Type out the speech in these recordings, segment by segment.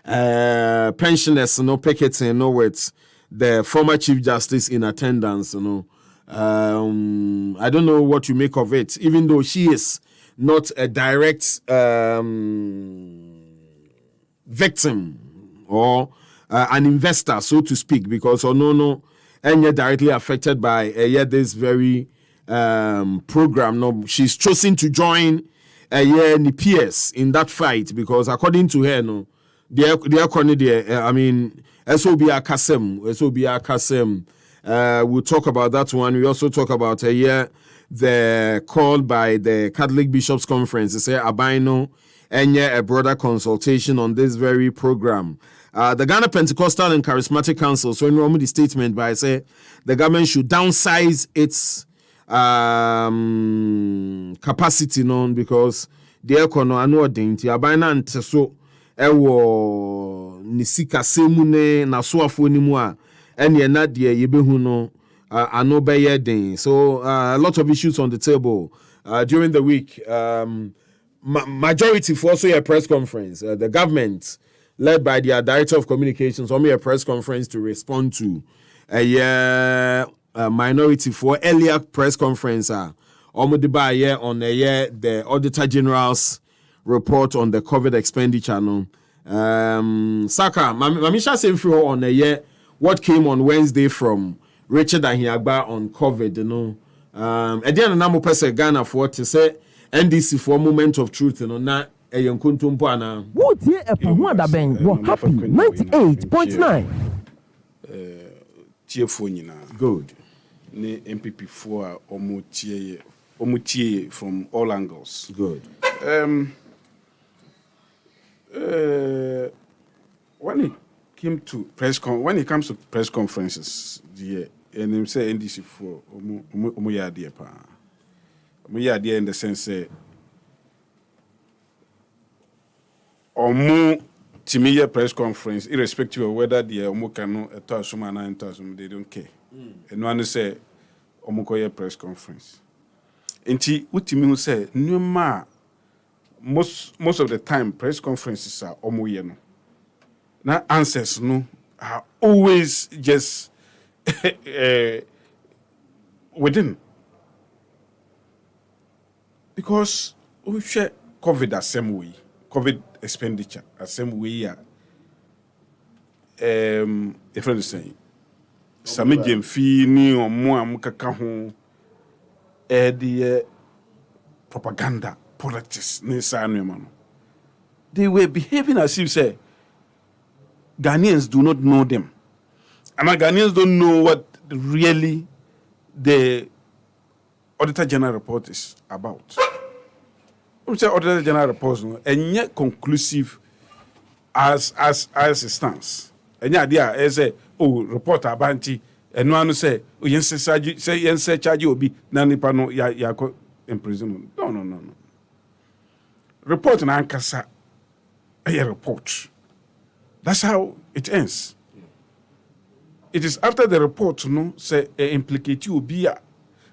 pensioners, picketing, with the former Chief Justice in attendance, I don't know what you make of it, even though she is not a direct victim or an investor, so to speak, because and yet directly affected by this very program. No, she's chosen to join NPS in that fight because, according to her, we'll talk about that one. We also talk about the call by the Catholic Bishops' Conference. They say Abino and a broader consultation on this very program. The Ghana Pentecostal and Charismatic Council, so in the statement by say the government should downsize its capacity because the economy ano odinti abana nteso ewo nisika semune na soafo ni mu a ene na de yebehu no ano beye den. So a lot of issues on the table during the week. Majority for also a press conference. The government, led by their director of communications, on a press conference to respond to a minority for earlier press conference. On the Auditor General's report on the COVID expenditure. Saaka, Mamisha saying for on what came on Wednesday from Richard Ahiagba on COVID. Again, a number of Ghana for to say NDC for a moment of truth. Na Eyonkuntumpo ana. What ye Epahuada Ben were happy 98.9. Good. Ne NPP for omutie from all angles. Good. When it comes to press conferences, and him say NDC for omuya idea pa. Omuya idea in the sense omu timiya press conference, irrespective of whether the omu kanu etasumana entasum, they don't care. And one say omukoye press conference. Inti utimi who say nyuma most of the time press conferences are omuye no. Na answers no are always just within. Because we share COVID the same way. COVID expenditure the same way. A friend is saying, Sami Jemfi ni omo amukaka ho the propaganda politics ni sa no. They were behaving as if say Ghanaians do not know them. And Ghanaians don't know what really the Auditor General report is about. We say Auditor General report and yet conclusive as it stands. And yeah, there is a report abanti and one say yense charge obi na nipa no ya in prison. No. Report na ankasa a report. That's how it ends. It is after the report, say implicate you be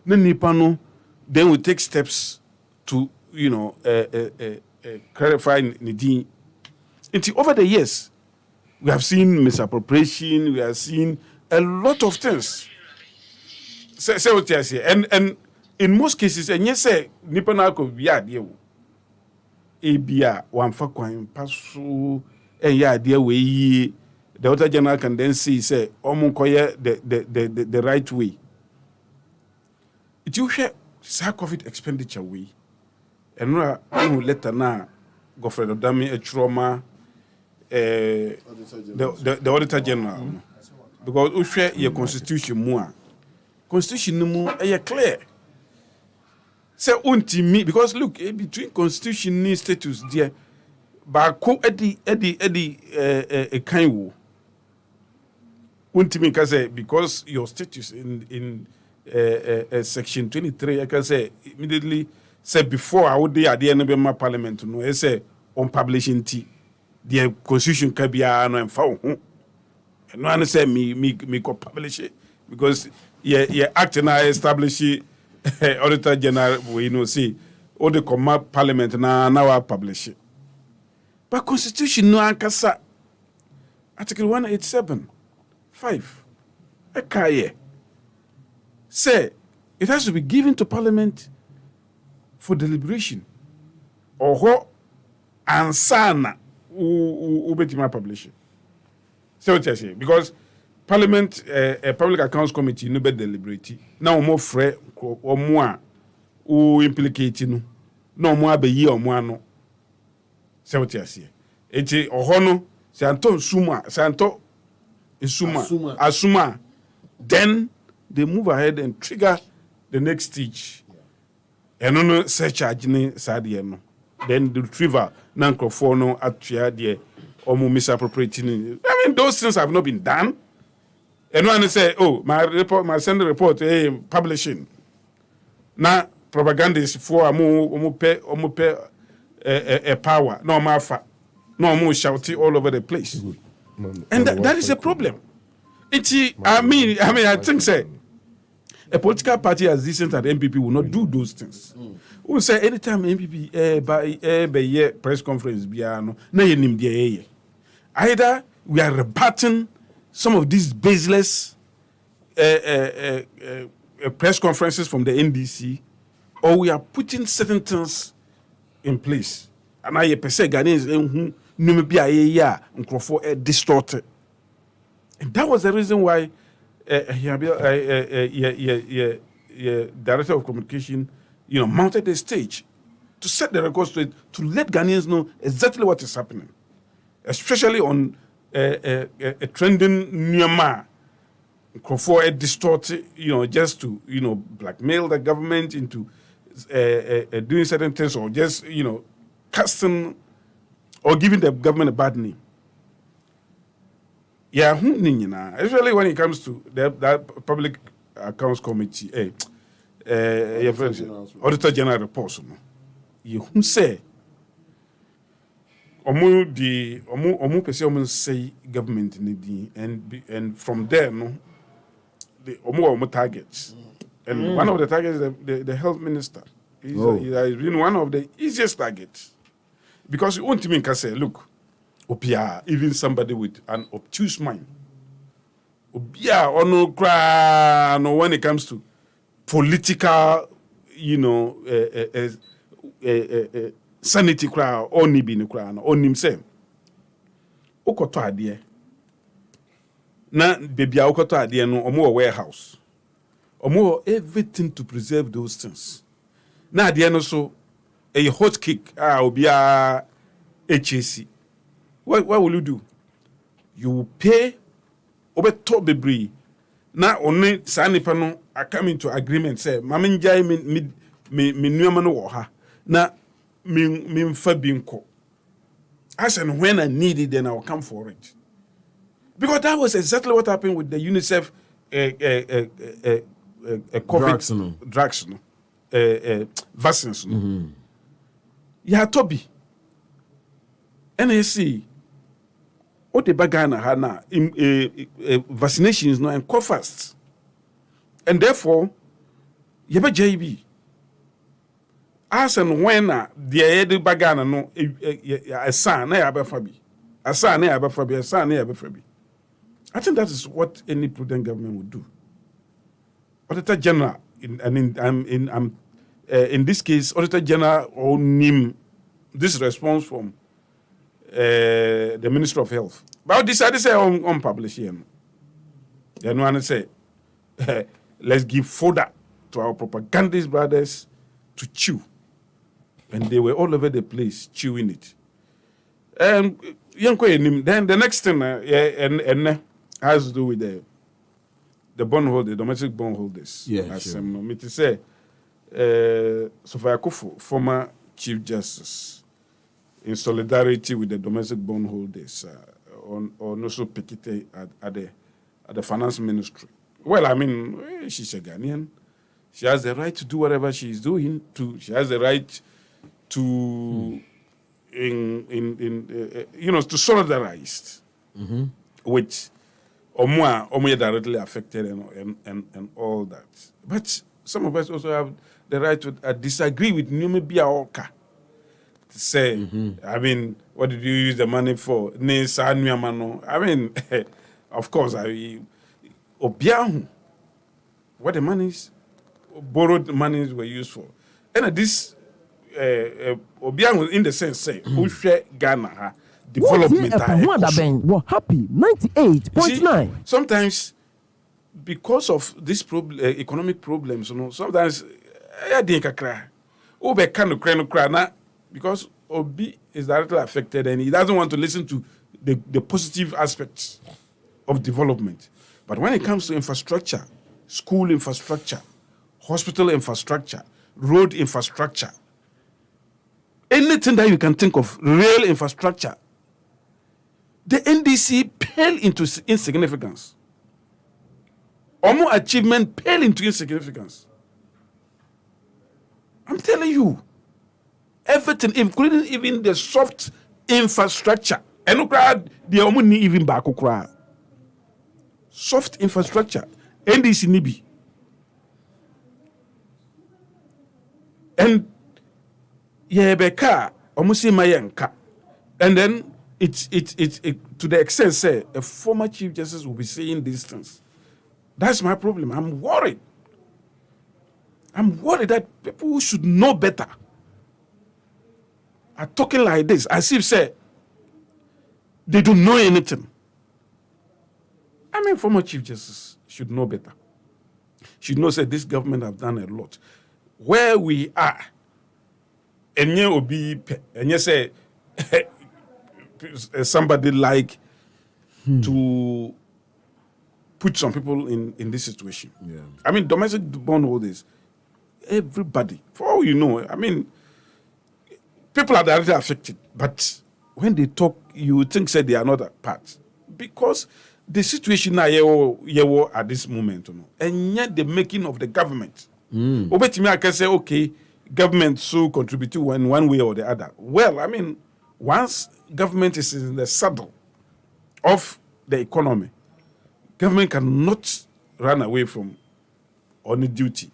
nipa no, then we take steps to clarify nidi. Over the years, we have seen misappropriation. We have seen a lot of things. Say what you say, and in most cases, and yes, say nipa na ko biya dewo. Ebia wamfa kwan paso. And yeah, dear way, the Auditor General can then say, Omunkoye the right way. It you share COVID expenditure way. And no letter na Godfrey Odami a trauma the Auditor General. Because you share your constitution more. Constitution no more clear. Say unti me because look between constitution and status there. Bako edi kind untimi can say because your status in section 23 I can say immediately say before I would at the end of my parliament no I say on publishing the constitution can be no and found and no one say me co publish it because yeah act na establish Auditor General we see all the command parliament now I publish it. But constitution no ankasa Article 187, 5. Ekaye. Say, it has to be given to Parliament for deliberation. Or ho ansana ubetima publishing. So what I say, because Parliament, Public Accounts Committee, no be deliberate. Now more free or more who implicate no more be ye or more no. So what I say, it's a hono. Santo Suma, Santo Asuma. Then they move ahead and trigger the next stage. And no surcharge ni Sadia no. Then the retrieval Nankofono Atria de Omo misappropriating. I mean, those things have not been done. And one say, oh, my send report, publishing. Now propaganda is for omo pay power, no matter. No more shouting all over the place. And that is a problem. I think say a political party as decent as the NPP will not do those things. We say anytime NPP by press conference either we are rebutting some of these baseless press conferences from the NDC, or we are putting certain things in place. And I say Ghanaians distorted. And that was the reason why Director of Communication, mounted the stage to set the record straight, to let Ghanaians know exactly what is happening, especially on a trending Myanmar. Distorted, just to, blackmail the government into doing certain things, or just, casting or giving the government a bad name. Yeah, especially when it comes to that Public Accounts Committee, Auditor General reports. You say, omu pese say government and from there the omu targets, and one of the targets is the health minister. He's been one of the easiest targets. Because you want to make us say, look, Opia, even somebody with an obtuse mind, Opia, or no cry, no, when it comes to political, sanity cry, or nibin cry, or himself. Okoto adie. Na baby okoto adie no omo warehouse. Omo everything to preserve those things. Na adie no so a hot cake, obia HAC. What will you do? You will pay over top bebree. Na only sanipa no I come into agreement say maminjai me nuama no wo ha. Na me mfa binko. As and when I need it, then I'll come for it. Because that was exactly what happened with the UNICEF COVID drugs, vaccines. Yeah, Toby. NSC. What the bagana hana vaccinations no and co fast. And therefore, yeba JB. As and when the bagana no a son na abafabi. A son na abafabi, a son na abafabi. I think that is what any prudent government would do. Auditor General in this case, Auditor General or NIM, this response from the Minister of Health. But this I say on publish here. Then one say, let's give fodder to our propagandist brothers to chew. And they were all over the place chewing it. Then the next thing has to do with the bondholder, domestic bondholders. Yeah, as sure. Me to say, Sophia Kufu, former Chief Justice, in solidarity with the domestic bondholders, on also picketed at the Finance Ministry. Well, I mean, she's a Ghanaian. She has the right to do whatever she is doing. She has the right to, to solidarize with Omo directly affected and all that. But some of us also have the right to disagree with Numibia Oka. say, I mean, what did you use the money for? I mean, of course, Obiahu, what the monies, borrowed monies were used for. And this, Obiahu, in the sense, say, who share Ghana, development. We're happy 98.9. Sometimes, because of this economic problems, sometimes I didn't cry. Obe can cry now because Obi is directly affected and he doesn't want to listen to the positive aspects of development. But when it comes to infrastructure, school infrastructure, hospital infrastructure, road infrastructure, anything that you can think of, real infrastructure, the NDC pale into insignificance. Omo achievement pale into insignificance. I'm telling you, everything, including even the soft infrastructure. And the Omo ni even back soft infrastructure. NDC nibi. And Yebeka, Omo si mayenka. And then it to the extent say a former Chief Justice will be saying these things. That's my problem. I'm worried. I'm worried that people who should know better are talking like this, as if say they don't know anything. I mean, former Chief Justice should know better. Should know say this government have done a lot. Where we are, and you say somebody like to put some people in this situation. Yeah. I mean, domestic bondholders, everybody, for all you know, I mean, people are directly affected, but when they talk, you think say they are not a part. Because the situation now at this moment, and yet the making of the government. Obetimi I can say, okay, government so contribute to one way or the other. Well, I mean, once government is in the saddle of the economy, government cannot run away from any duty.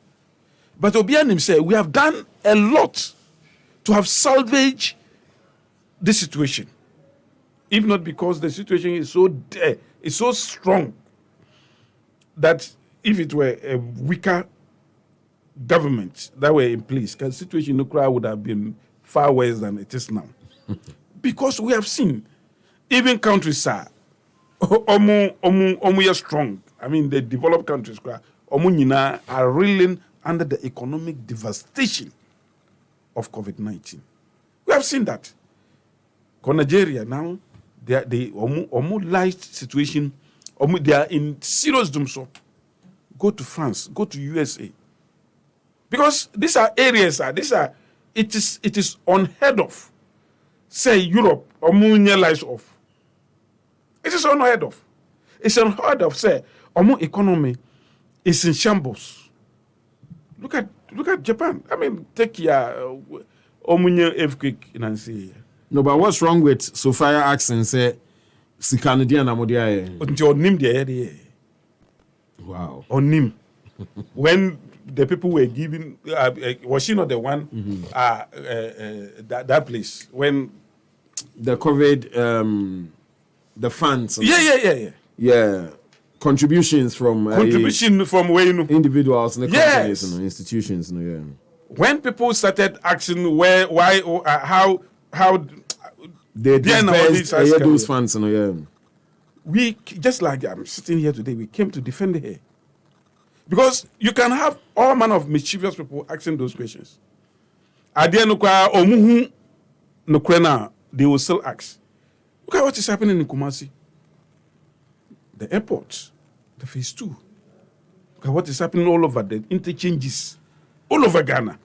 But Obianim said, we have done a lot to have salvaged this situation. If not because the situation is so strong that if it were a weaker government that were in place, the situation in Ukraine would have been far worse than it is now. Because we have seen, even countries are strong. I mean, the developed countries are reeling under the economic devastation of COVID-19. We have seen that. Nigeria now, they light situation, they are in serious doom. So go to France, go to USA. Because these are areas, it is unheard of. Say Europe, lies off. It is unheard of. It's unheard of. Say, economy is in shambles. Look at Japan. I mean, take your earthquake in Ansi. No, but what's wrong with Sophia accent? Say, Sikanidi and Amodia. Until Nim the Wow. On Nim. When the people were giving, was she not the one? That place when the COVID, the funds. Yeah. Contributions from from where individuals and the companies Yes. and institutions. Yeah. When people started asking where, why, how They dispersed those funds. we, just like I'm sitting here today, we came to defend her. Because you can have all manner of mischievous people asking those questions. They will still ask. Look at what is happening in Kumasi. The airport, the phase 2. Look at what is happening all over the interchanges, all over Ghana.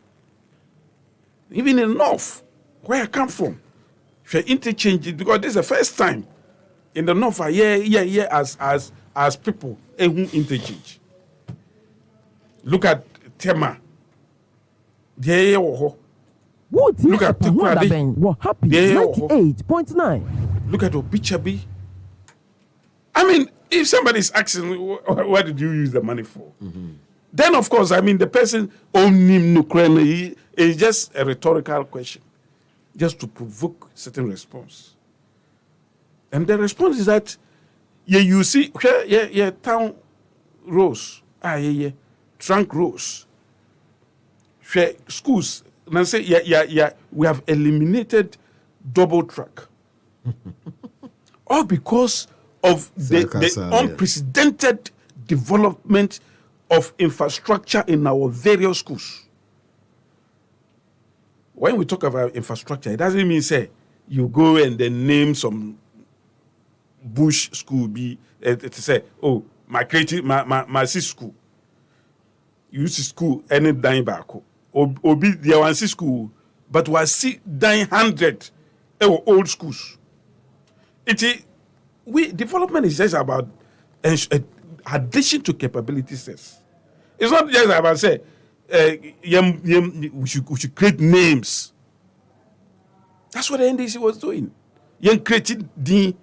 Even in the north, where I come from, if you're interchanging, because this is the first time in the north, as people who interchange. Look at Tema. Look at Tekwade. We're happy 98.9. Look at Obichabi. I mean, if somebody is asking, what did you use the money for? Then, of course, I mean, the person, is just a rhetorical question. just to provoke certain response. And the response is that you see, town rows, trunk rows, schools. And say, we have eliminated double track. All because of the unprecedented development of infrastructure in our various schools. When we talk about infrastructure, it doesn't mean say you go and then name some bush school to say, oh, my school. You use school any dying back. Obi there was school, but was see dying 100 old schools. Development is just about addition to capability sets. It's not just about say we should create names. That's what the NDC was doing. You created the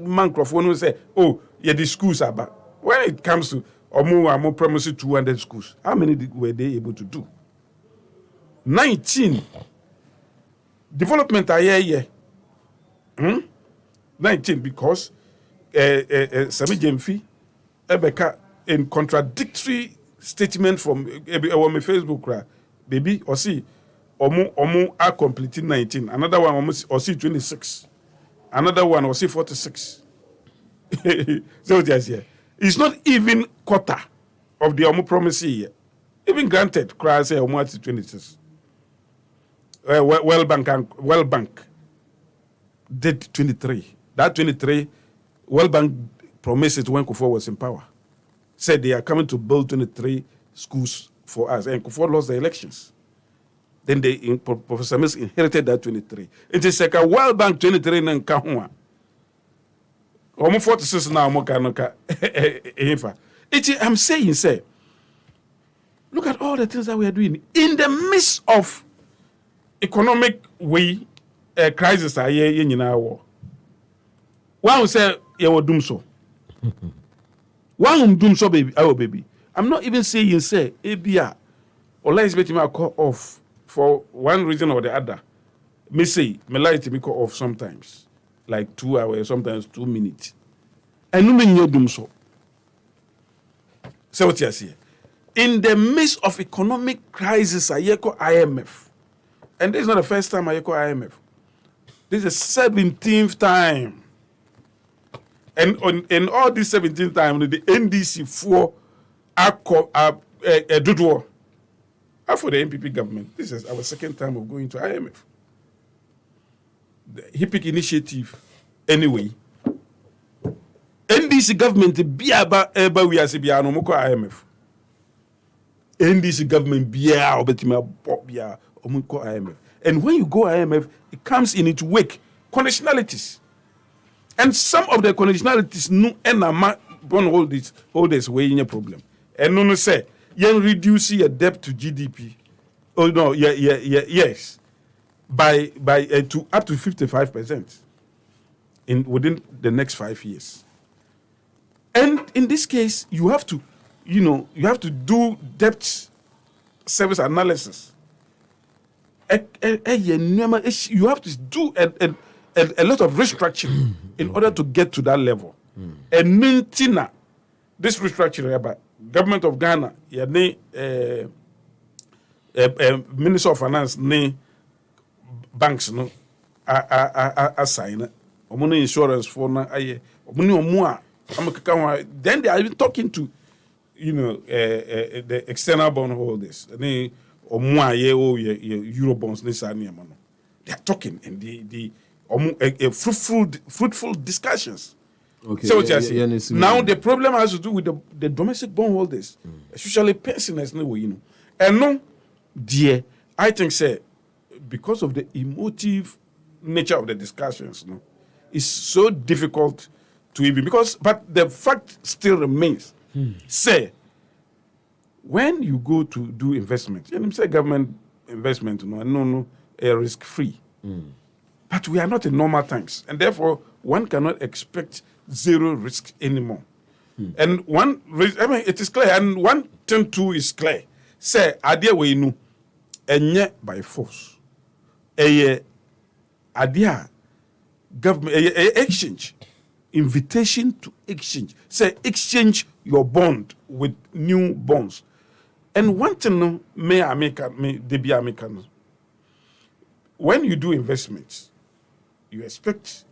microphone who say, oh, the schools are bad. When it comes to more promising 200 schools, how many were they able to do? 19. Development are here. 19 because Sami Jemfi Ebeka in contradictory statement from my Facebook baby or see omu are completing 19. Another one or see 26. Another one or see 46. So just here. It's not even quarter of the omu promise here. Even granted, cry say omu at 26. World Bank did 23. That 23, World Bank promised it when Kufuor was in power. Said they are coming to build 23 schools for us. And Kufuor lost the elections. Then Professor Mills inherited that 23. It is like a World Bank 23 in Kahua. Almost 46 now, I'm saying, say, look at all the things that we are doing. In the midst of economic crisis, war. One say you will doom so. One doom so baby, oh baby. I'm not even saying say ABR or let's bet me call off for one reason or the other. Me say me like to be call off sometimes, like 2 hours, sometimes 2 minutes. And no mean you doom so. So what you say? In the midst of economic crisis, I call IMF, and this is not the first time I call IMF. This is the 17th time. And in all these 17 times, the NDC for Jantuah for the NPP government. This is our second time of going to IMF. The HIPIC initiative, anyway. NDC government be about we are IMF. NDC government be IMF. And when you go IMF, it comes in its wake conditionalities. And some of the conditionalities no enama bond hold this way in your problem. And no say you reduce your debt to GDP. Oh no, yes. By to up to 55% within the next 5 years. And in this case, you have to do debt service analysis. You have to do a lot of restructuring in order to get to that level. And maintain this restructuring by government of Ghana, Minister of Finance, banks, no, assign insurance for then they are even talking to the external bondholders. Eurobonds, they are talking and they fruitful discussions. Okay. So now the problem has to do with the domestic bondholders, especially pensioners. And no, dear, I think because of the emotive nature of the discussions, it's so difficult to even but the fact still remains. Say, when you go to do investment, and say government investment, no, risk free. But we are not in normal times, and therefore one cannot expect zero risk anymore. And it is clear, and one thing too is clear. Say, idea we know, and yet by force, Adia government exchange, invitation to exchange. Say exchange your bond with new bonds. And one thing may be American. When you do investments, you expect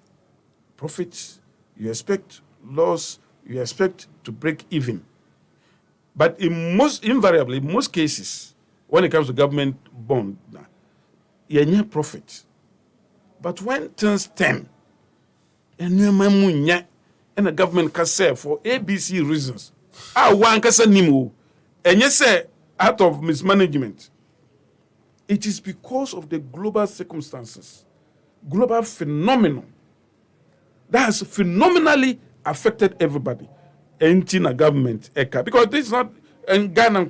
profits, you expect loss, you expect to break even. But invariably, in most cases, when it comes to government bond, you need profit. But when things turn, and the government can say for ABC reasons, one can say nimu, and you say out of mismanagement, it is because of the global circumstances, global phenomenon that has phenomenally affected everybody. In a government, because this is not in Ghana,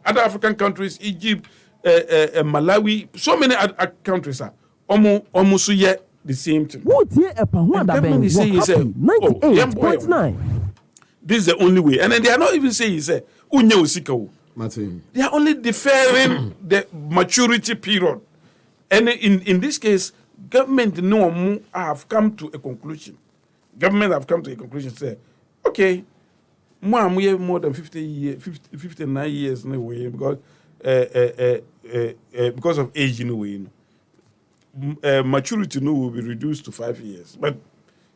other African countries, Egypt, Malawi, so many other countries are almost yet the same thing. Government is saying, 98.9. This is the only way. And then they are not even saying, they are only deferring the maturity period. And in this case, government have come to a conclusion. Government have come to a conclusion, say, okay, more than 59 years in a way, because of age in a way. Maturity will be reduced to 5 years. But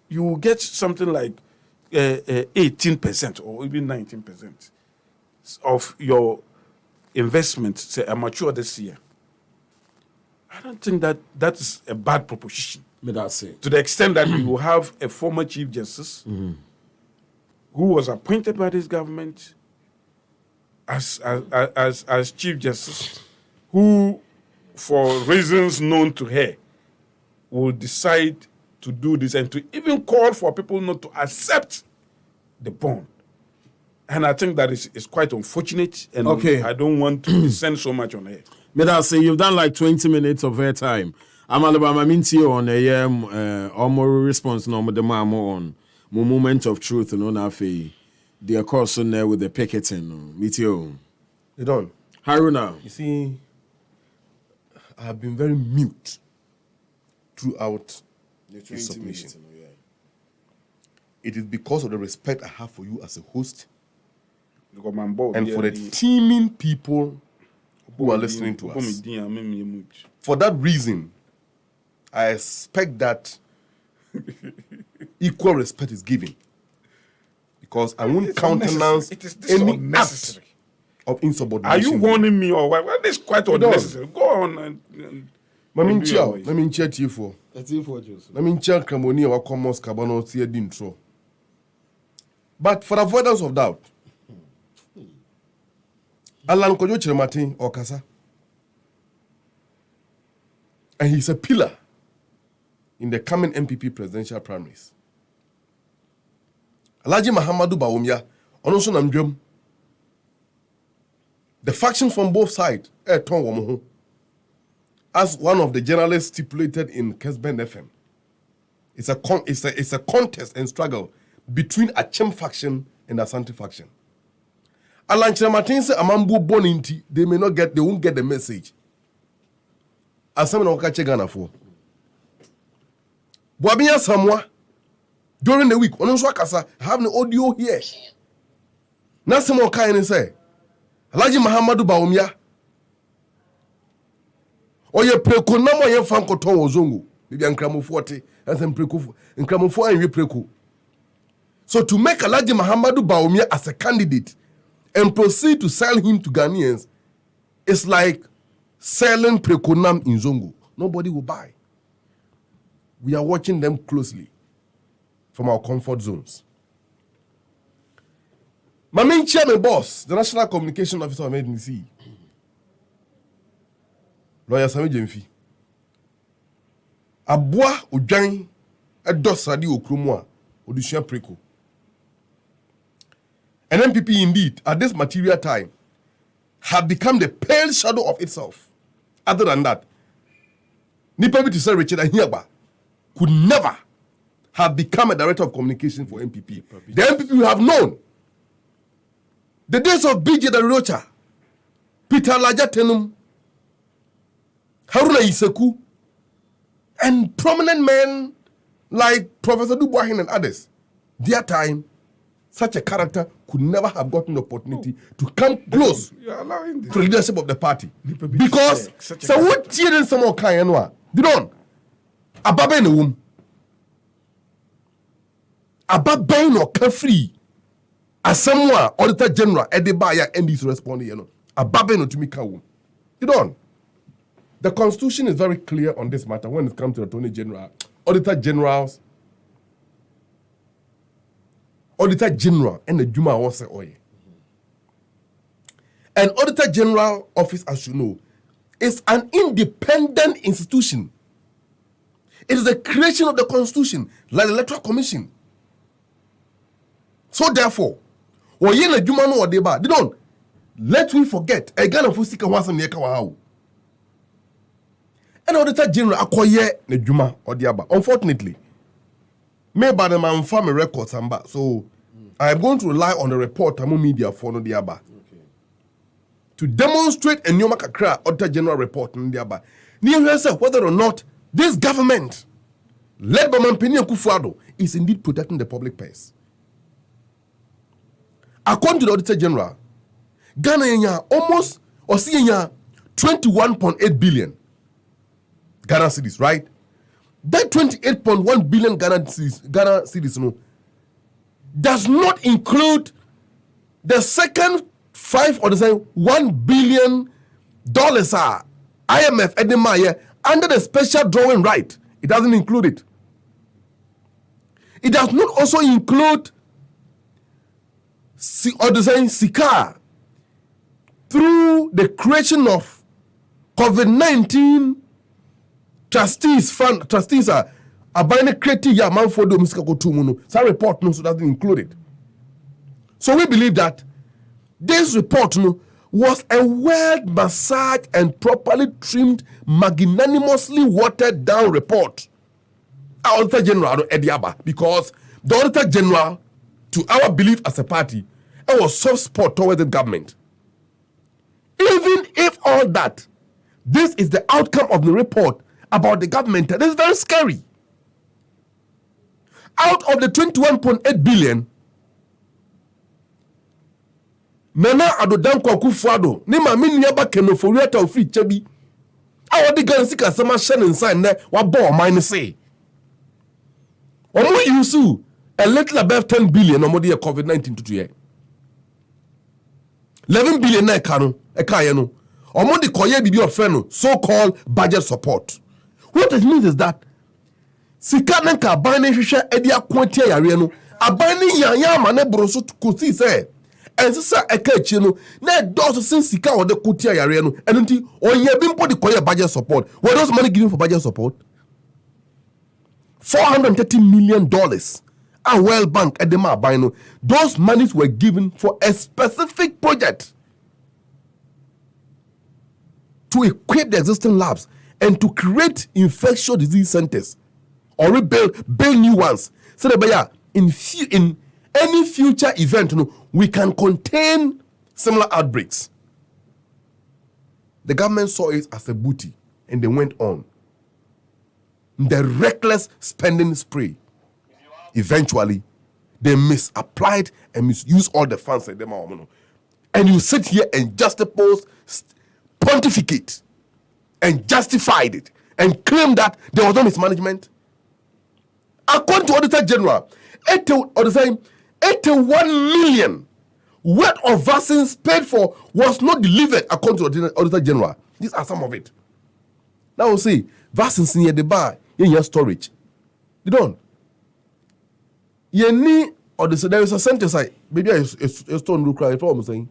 you will get something like 18% or even 19% of your investment, say, are mature this year. I don't think that is a bad proposition. To the extent that we will have a former Chief Justice who was appointed by this government as Chief Justice, who, for reasons known to her, will decide to do this and to even call for people not to accept the bond. And I think that is quite unfortunate, and I don't want to descend so much on her. Medase, you've done like 20 minutes of her time. Amaliba, I mean to you on a more response no the mamo on moment of truth and on afi the course on there with the picketing. Meet you. You don't. Haruna. You see, I have been very mute throughout the submission. It is because of the respect I have for you as a host and for the teeming people who are listening to us. For that reason, I expect that equal respect is given, because I won't countenance any act of insubordination. Are you warning me or what? Well, this is quite unnecessary. Go on and let me check you for. Let me check Cramoni or Commons Cabano intro. But for avoidance of doubt, Alan Kojo Chiremati or Kasa, and he's a pillar in the coming NPP presidential primaries. Alhaji Mahamadou Bawumia, Onoso Namdwem, the factions from both sides, as one of the journalists stipulated in Kesben FM, it's a contest and struggle between a Chem faction and a Asante faction. Alan Chirematin said Amambu Boninti, they won't get the message. As someone will catch a Ghana for. Boabiya Samwa, during the week, on Kasa, have the audio here. Now someone can say, Alhaji Mahamadou Bawumia, or ye preko na mo ye fanko ton ozongo, bibi ankramo 40, and then preko, ankramo 4 and ye preko. So to make Alhaji Mahamadou Bawumia as a candidate and proceed to sell him to Ghanaians, it's like selling prekonam in Zongo. Nobody will buy. We are watching them closely from our comfort zones. My main chairman boss, the National Communication Officer of NDC, Lawyer Sami Jemfi, Abua Ujan, Edosadi Okrumwa, Odisha Preko. And NPP indeed, at this material time, have become the pale shadow of itself. Other than that, Nipabi to say Richard Ahiaba could never have become a director of communication for NPP. The NPP we have known. The days of BJ Darocha, Peter Lajatenum, Haruna Iseku, And prominent men like Professor Dubois and others, their time, such a character could never have gotten the opportunity to come close to the leadership of the party. Because so what cheering someone can they don't ababe no womb. Ababe no can free. As someone Auditor General Edebaya NDC responding, ababe no to me can. You don't. The Constitution is very clear on this matter when it comes to the Attorney General, Auditor Generals, Auditor General, and the Juma was oye. An Auditor General office, as you know, is an independent institution. It is a creation of the Constitution, like the Electoral Commission. So therefore, oye na Juma no odeba, they don't. Let we forget. A Ghana fusika wasa niyeka wahau. And Auditor General akoye ne Juma odiaba. Unfortunately, me by the man family records so I am going to rely on the report Tamu media for no diaba. To demonstrate a new Kakra Auditor General report in diaba. Near yourself whether or not this government led by Mampini Kufuado is indeed protecting the public purse. According to the Auditor General, Ghana almost or see 21.8 billion Ghana cedis, right? That 28.1 billion Ghana cedis no, does not include the second $1 billion IMF Edemaya under the special drawing right. It doesn't include it. It does not also include Saaka through the creation of COVID-19 trustees are abine creating ya man for do miska kotumu. Some report no so doesn't include it. So we believe that this report no was a well massaged and properly trimmed, magnanimously watered down report. Auditor General Ediaba, because the Auditor General, to our belief as a party, it was soft spot towards the government. Even if all that, this is the outcome of the report about the government, that is very scary. Out of the 21.8 billion, Nana Ado Don Kwabena ni ma min yaba kenofori ta ofri chebi. A wodi gan sika sama shen sign ne wa bo mine say. Omo yusu a little above 10 billion omo de COVID-19 to year. 11 billion na kanu e kaye no. Omo de koye bibi ofre so-called budget support. What it means is that sika na ka ban ne hwehwe edi akontia yare no aban ne yan ma ne broso kosi say and sister eka no na does since sika o de kotia yare no and nti onye bi mpo de koye budget support. What those money given for budget support? $430 million a World Bank at the Mabino. Those monies were given for a specific project to equip the existing labs and to create infectious disease centers or build new ones. So that in any future event, we can contain similar outbreaks. The government saw it as a booty and they went on. The reckless spending spree. Eventually, they misapplied and misused all the funds. And you sit here and juxtapose, pontificate, and justified it, and claim that there was no mismanagement. According to Auditor General, 81 million worth of vaccines paid for was not delivered according to Auditor General. These are some of it. Now we'll see, vaccines in the bar, in your storage. They don't. There is a sentence maybe I stone look cry for saying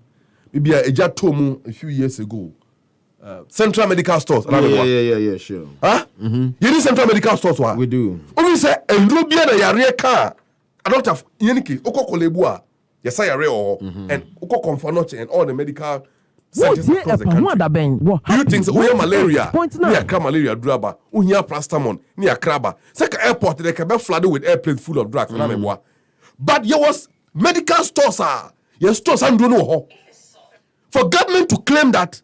maybe a jatomu a few years ago. Central medical stores. Yeah, sure. Huh? You need central medical stores, what? We do. Only say a Rubia yare car. I don't have Yaniki, Oko Kolebua, Yesaya or and Oko Confonoche and all the medical centers across the country. You think we have malaria? Near malaria draba, Unia Plastamon, near Kraba. Second airport, they can be flooded with airplanes full of drugs. But there was medical stores, your stores, I don't know. For government to claim that,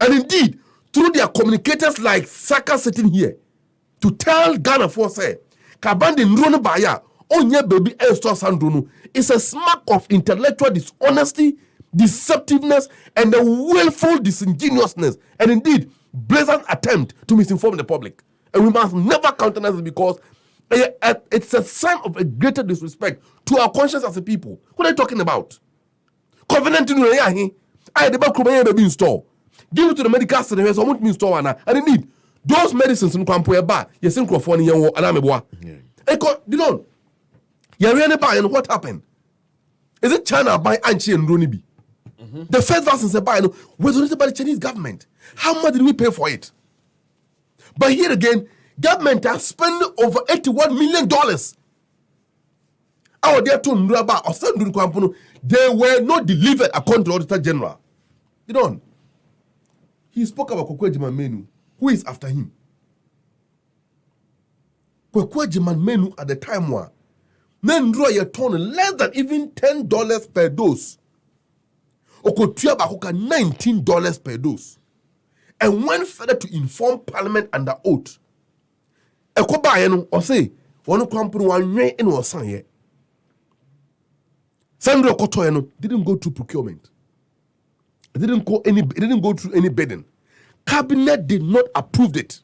and indeed, through their communicators like Saaka sitting here, to tell Ghana for say, Kabandi Nrono Baya, Onye baby Elster Sandrono, is a smack of intellectual dishonesty, deceptiveness, and a willful disingenuousness, and indeed, brazen attempt to misinform the public. And we must never countenance it because it's a sign of a greater disrespect to our conscience as a people. What are you talking about? Covenant in the I the back baby install. Give it to the medical center, so won't install and indeed, those medicines in Kwampo Ba, you sing Crofoni and Alameboa. You know, and what happened? Is it China by Anchi and Runibi? The first vaccines they buy was donated by the Chinese government. How much did we pay for it? But here again, government has spent over $81 million. Our dear to Nraba or Sandun Kwampuno, they were not delivered according to the Auditor General. You know, he spoke about Kwabena Menu. Who is after him? Kwabena Menu at the time was Nendro ye ton less than even $10 per dose. Okotua bakoka $19 per dose. And went further to inform Parliament under oath. Ekoba yeno or say one company one way in was san ye. Sandro Kotoyeno didn't go through procurement. It didn't go through any bidding. Cabinet did not approve it.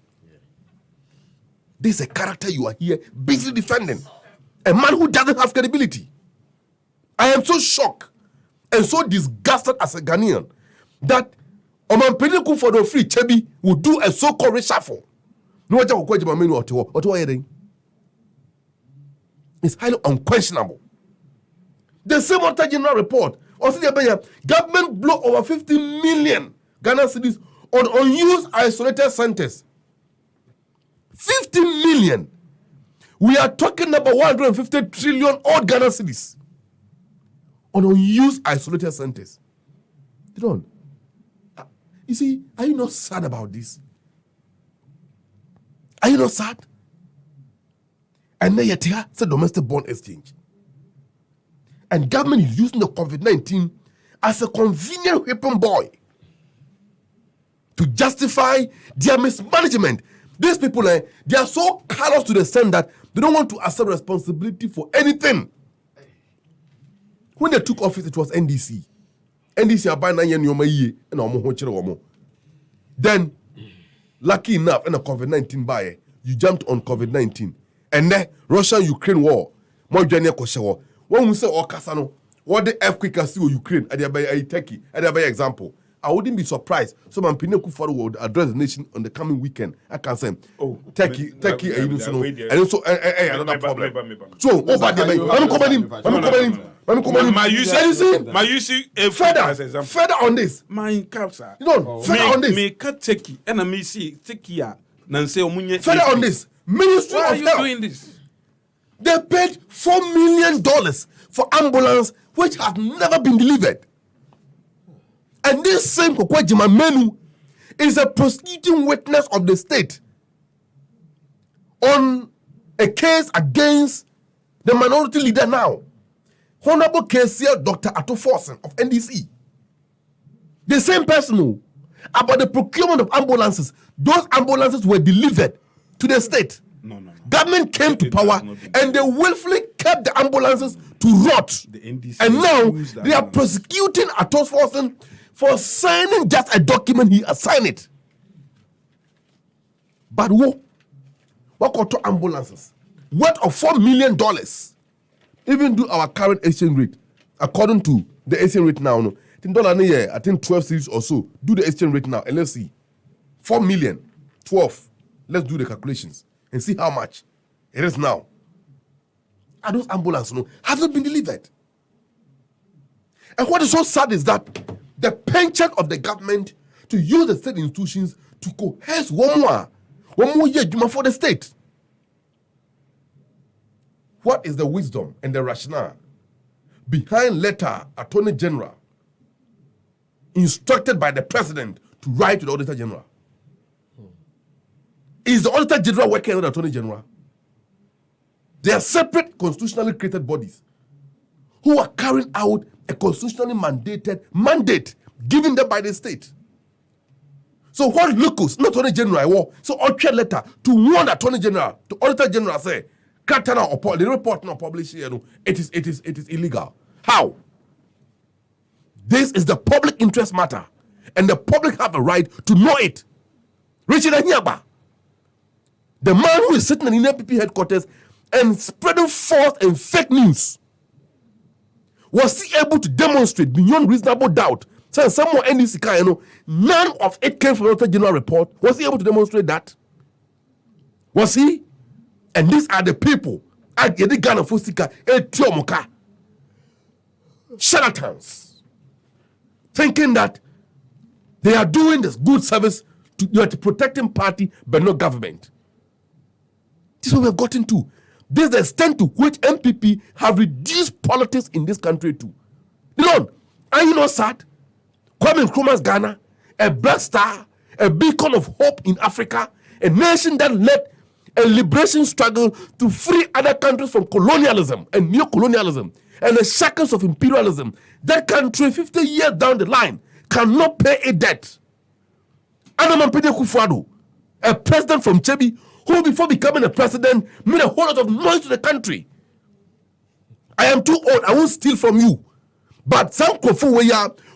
This is a character you are here busy defending. A man who doesn't have credibility. I am so shocked and so disgusted as a Ghanaian that Oman Pediku for the free Chebi will do a so-called reshuffle. No matter what Kwabena Menu or to anything. It's highly unquestionable. The same Auditor General report also the government blow over 50 million Ghana cedis on unused isolated centers. 50 million. We are talking about 150 trillion odd Ghana cedis on unused isolated centers. You see, are you not sad about this? Are you not sad? And then yet it's a domestic bond exchange. And government is using the COVID-19 as a convenient whipping boy to justify their mismanagement. These people, they are so callous to the extent that they don't want to accept responsibility for anything. When they took office, it was NDC. NDC are buying and then, lucky enough, in the COVID-19 buyer, you jumped on COVID-19. And then, Russia-Ukraine war, more journey war. When we say Okasano, what the earthquake see Ukraine, at the Turkey, at the example, I wouldn't be surprised. So man, Pineku Faro will address the nation on the coming weekend. I can say, Turkey, and also another problem. So, over there, further on this. My capsa. You know, further on this. Me cut Turkey, and I may see Turkey. Further on this, Ministry Why of are you Health. doing this? They paid $4 million for ambulance, which has never been delivered. And this same Kwabena Menu is a prosecuting witness of the state on a case against the minority leader now, Honorable KCL Dr. Atto Forsen of NDC. The same person who, about the procurement of ambulances, those ambulances were delivered to the state. No. Government came to power and they willfully kept the ambulances to rot. The NDC and now they are prosecuting Atto Forsen for signing just a document he assigned it. But what got to ambulances? Worth of $4 million. Even do our current exchange rate, according to the exchange rate now, I think 12 cities or so. Do the exchange rate now and let's see. 4 million, 12. Let's do the calculations and see how much it is now. And those ambulances haven't been delivered. And what is so sad is that the penchant of the government to use the state institutions to coerce one more year for the state. What is the wisdom and the rationale behind letter Attorney General instructed by the President to write to the Auditor General? Is the Auditor General working with the Attorney General? They are separate constitutionally created bodies who are carrying out a constitutionally mandated mandate given them by the state. So what locals, not Attorney General, war, so Austrian letter to warn Attorney General, to Auditor General say, Katana or the report not published here, it is illegal. How? This is the public interest matter, and the public have a right to know it. Richard Anyaba, the man who is sitting in the NPP headquarters and spreading false and fake news, was he able to demonstrate beyond reasonable doubt? So someone NDC, none of it came from the general report. Was he able to demonstrate that? Was he? And these are the people at the Ghana Fusika, Etiomoka, charlatans, thinking that they are doing this good service to the protecting party but not government. This is what we have gotten to. This is the extent to which NPP have reduced politics in this country too. Are you not sad? Kwame Nkrumah's Ghana, a black star, a beacon of hope in Africa, a nation that led a liberation struggle to free other countries from colonialism and neo-colonialism and the shackles of imperialism. That country, 50 years down the line, cannot pay a debt. Anaman Pede Kufuado, a president from Chebi, who before becoming a president made a whole lot of noise to the country. I am too old, I won't steal from you. But some Kofu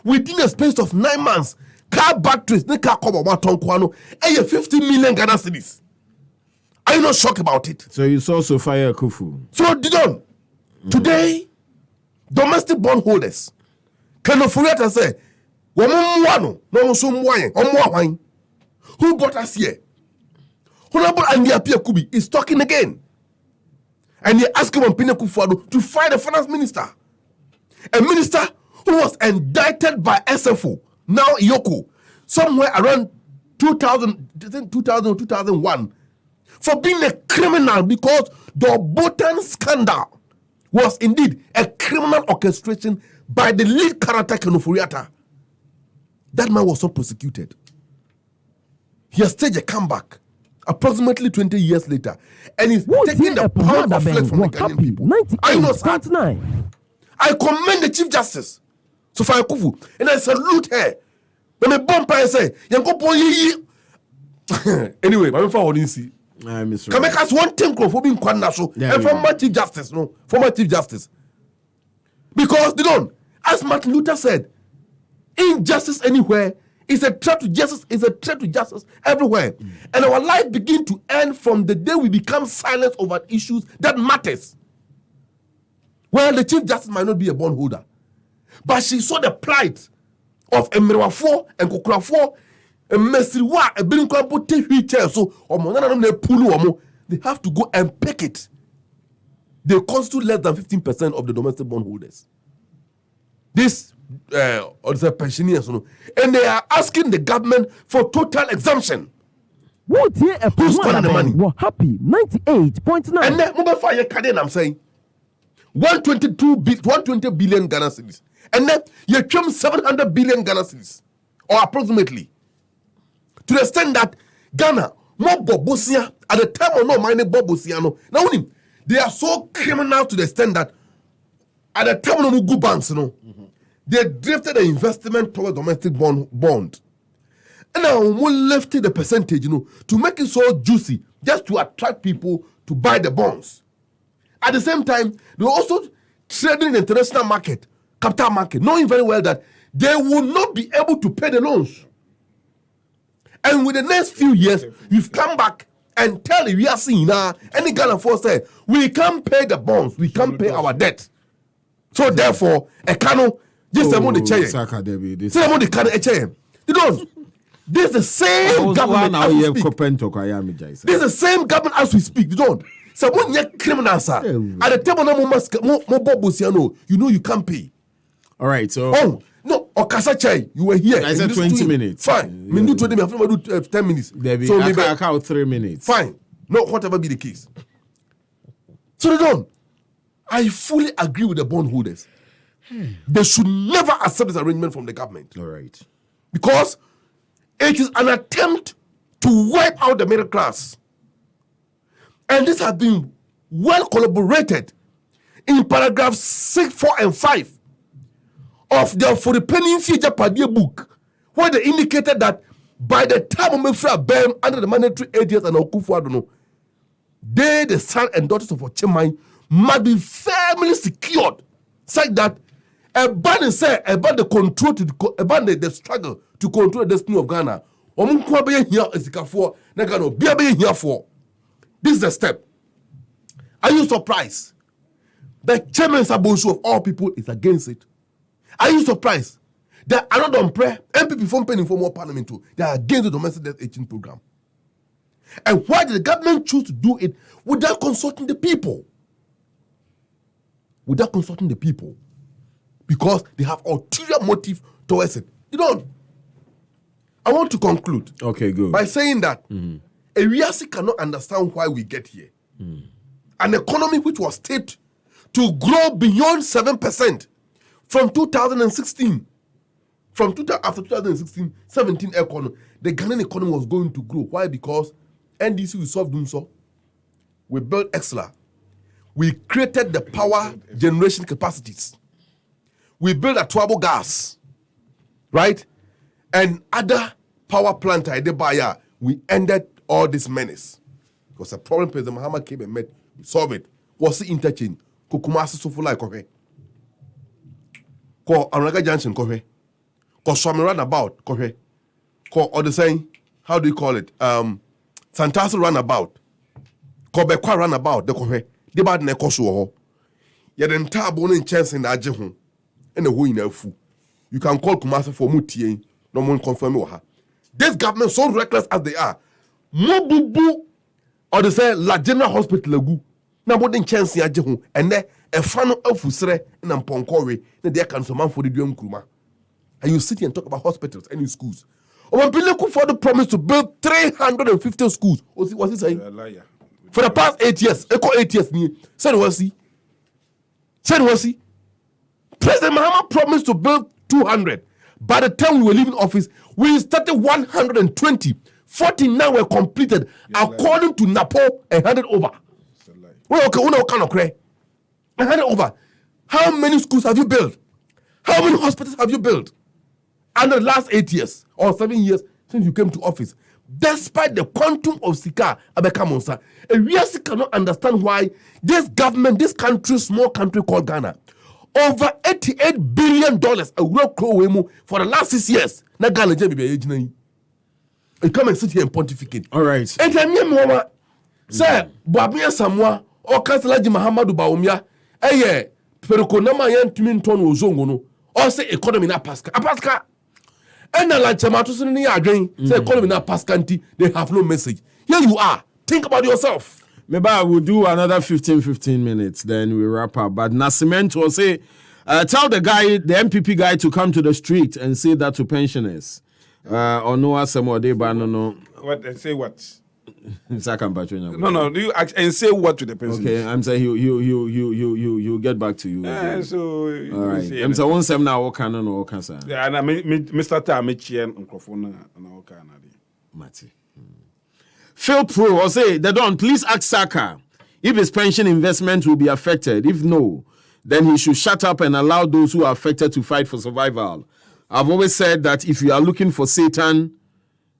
within a space of 9 months, car batteries, they car come about Tonkwano, and 50 million Ghana cedis. Are you not shocked about it? So you saw Sophia Kufu. So Didon, today, domestic bond holders can afford to say, who brought us here? Honorable Andia Pia Kubi is talking again. And he asked him on Pina Kufuado to fire the finance minister. A minister who was indicted by SFO, now Yoko, somewhere around 2001, for being a criminal because the Botan scandal was indeed a criminal orchestration by the lead character Kenofuriata. That man was not prosecuted. He has staged a comeback approximately 20 years later, and he's taking the pound of flesh from the Ghanaian people. I know, I commend the Chief Justice, Sophia Kufu, and I salute her. When a bumper I say, anyway, I'm for see. Can make us one thing for being so and former Chief Justice, no, former Chief Justice. Because they don't, as Martin Luther said, injustice anywhere is a threat to justice, is a threat to justice everywhere. And our life begin to end from the day we become silent over issues that matters. Well, the Chief Justice might not be a bondholder, but she saw the plight of Emerwafo and Kokrafo and Mesriwa, a building crumble take wheelchair. So, they have to go and pick it. They constitute less than 15% of the domestic bondholders. This or the pensioners, and they are asking the government for total exemption. Who's spending the money? We're happy 98.9. And then mobile fire card, I'm saying 120 billion Ghana cedis, and then you come 700 billion Ghana cedis, or approximately, to the extent that Ghana more Bobosia at the time of no mining Bobosiano. Now they are so criminal to the extent that at the time of no good banks, they drifted the investment towards domestic bond. And now we lifted the percentage, to make it so juicy, just to attract people to buy the bonds. At the same time, they also trading in the international market, capital market, knowing very well that they will not be able to pay the loans. And with the next few years, we've come back and tell you, we are seeing now, any Ghana force say, we can't pay the bonds, we can't pay our debt. So therefore, a cano, just among the chair. Saaka, this among the cano, a chair. This is the same government as we speak. This is the same government as we speak. Someone you're criminal, sir. At the table, no, you can't pay. All right, so. Oh, no, Okasache, you were here. I said 20 minutes. Fine. Me do 20 minutes. I'm going to do 10 minutes. So maybe I count 3 minutes. Fine. No, whatever be the case. So I fully agree with the bondholders. They should never accept this arrangement from the government. All right. Because it is an attempt to wipe out the middle class. And this has been well collaborated in paragraphs 6, 4, and 5 of the For the Penny Future Padia book, where they indicated that By the time we free BEM under the mandatory 8 years and Okufu, I don't know, they, the son and daughters of Ochemai, must be firmly secured, such that about the control about the struggle to control the destiny of Ghana. This is the step. Are you surprised? The chairman Sabosu of all people is against it. Are you surprised that Don Kwabena Prah, NPP from penning for more parliament too, they are against the domestic death 18 program? And why did the government choose to do it without consulting the people? Without consulting the people. Because they have ulterior motive towards it. I want to conclude. Okay, good. By saying that Ewiase cannot understand why we get here. An economy which was staged to grow beyond 7% from 2016. After 2016, 17 economy, the Ghanaian economy was going to grow. Why? Because NDC we solved them so. We built Exla. We created the power generation capacities. We built a Twabo gas, right? And other power plant I did buy. We ended all this menace. Because the problem President Mahama came and met, we solved it. What's the interchange? Kukumasi Sofula Kohe. Ko Anaga Junction Kohe. Ko Swami Runabout Kohe. Ko or the saying, how do you call it? Santasi Runabout. Ko Bekwa Runabout, the Kohe. The bad ne Kosu. Yet entire bone in chance in Ajihun. And the way in fu. You can call Kumasi for Mutie. No one confirm her. This government, so reckless as they are, Mobubu or they say La General Hospital Lagu. Now, what in chance in Ajihun and there a fan of Fusre and Amponkore, then they can summon for the Dium Kuma. And you sit here and talk about hospitals and schools. Or when people for the promise to build 350 schools. What's he saying? For the past 8 years, echo 8 years, said was he? President Mahama promised to build 200. By the time we were leaving office, we started 120. 49 were completed according to NAPO and handed over. And handed over. How many schools have you built? How many hospitals have you built? And the last 8 years or 7 years since you came to office, despite the quantum of Sika Abekamonsa, Ewiase cannot understand why this government, this country, small country called Ghana, over $88 billion for the last 6 years. Na Ghana JBB. You come and sit here and pontificate. All right. And tell me, Mama, sir, Babia Samoa, or Kansalaji Mahamadou Baumia, Peroko Nama Yan Timinton Ozongono, or say economy na Pasca. A Pasca. And the Lanchamatos in the again, say economy na Pascanti, they have no message. Here you are. Think about yourself. Maybe I will do another 15 minutes, then we wrap up. But Nascimento will say, tell the NPP guy to come to the street and say that to pensioners. Or no, no. What? Say what? No. Do you and say what to the pensioners? Okay, I'm saying he'll get back to you. So all right. I'm saying one seven now. What can I know? Yeah, and I Mr. Tamichi and microphone and all kind of. Mati. Phil Pro or say, the Don, please ask Saaka if his pension investment will be affected. If no, then he should shut up and allow those who are affected to fight for survival. I've always said that if you are looking for Satan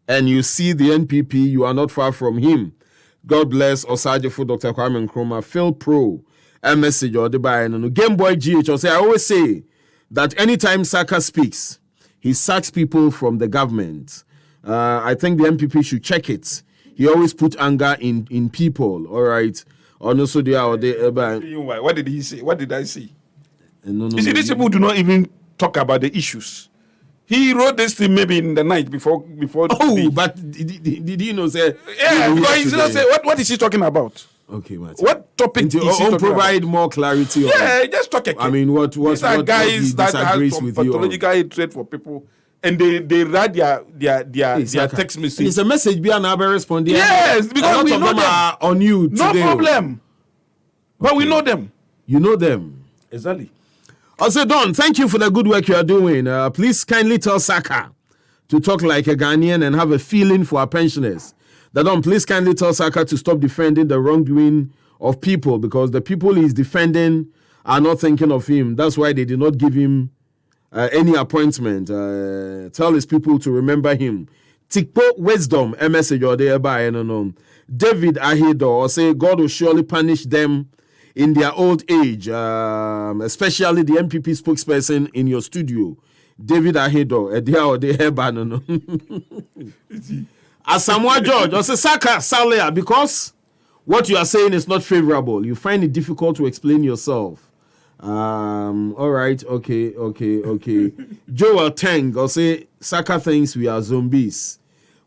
and you see the NPP, you are not far from him. God bless Osajifo Dr. Kwabena Prah. Phil Pro, a message or the buy and Game Boy GH. I always say that anytime Saaka speaks, he sacks people from the government. I think the NPP should check it. He always put anger in people, all right? Or also they are what did he say? What did I say? No, you see, these people do not even talk about the issues. He wrote this thing maybe in the night before. Oh, but did you know? Say, yeah, because he's not say what is he talking about? Okay, Martin. What topic is he talking provide about? more clarity. Yeah, just talk again. I mean, what these are guys that disagrees with you? Pathological hatred for people. And they write their text message. It's a message behind our responding. Yes, because we know them. Are on you today. No problem. But we know them. You know them. Exactly. Also, Don, thank you for the good work you are doing. Please kindly tell Saaka to talk like a Ghanaian and have a feeling for our pensioners. Don, please kindly tell Saaka to stop defending the wrongdoing of people because the people he is defending are not thinking of him. That's why they did not give him any appointment. Tell his people to remember him. Tikpo wisdom, a message or there by no. David Ahido or say God will surely punish them in their old age, especially the NPP spokesperson in your studio. David Ahido, a dear or the hair banner. Asamoah George, or say Saaka, Salia, because what you are saying is not favorable. You find it difficult to explain yourself. All right, okay. Joel Teng, or say Saaka thinks we are zombies.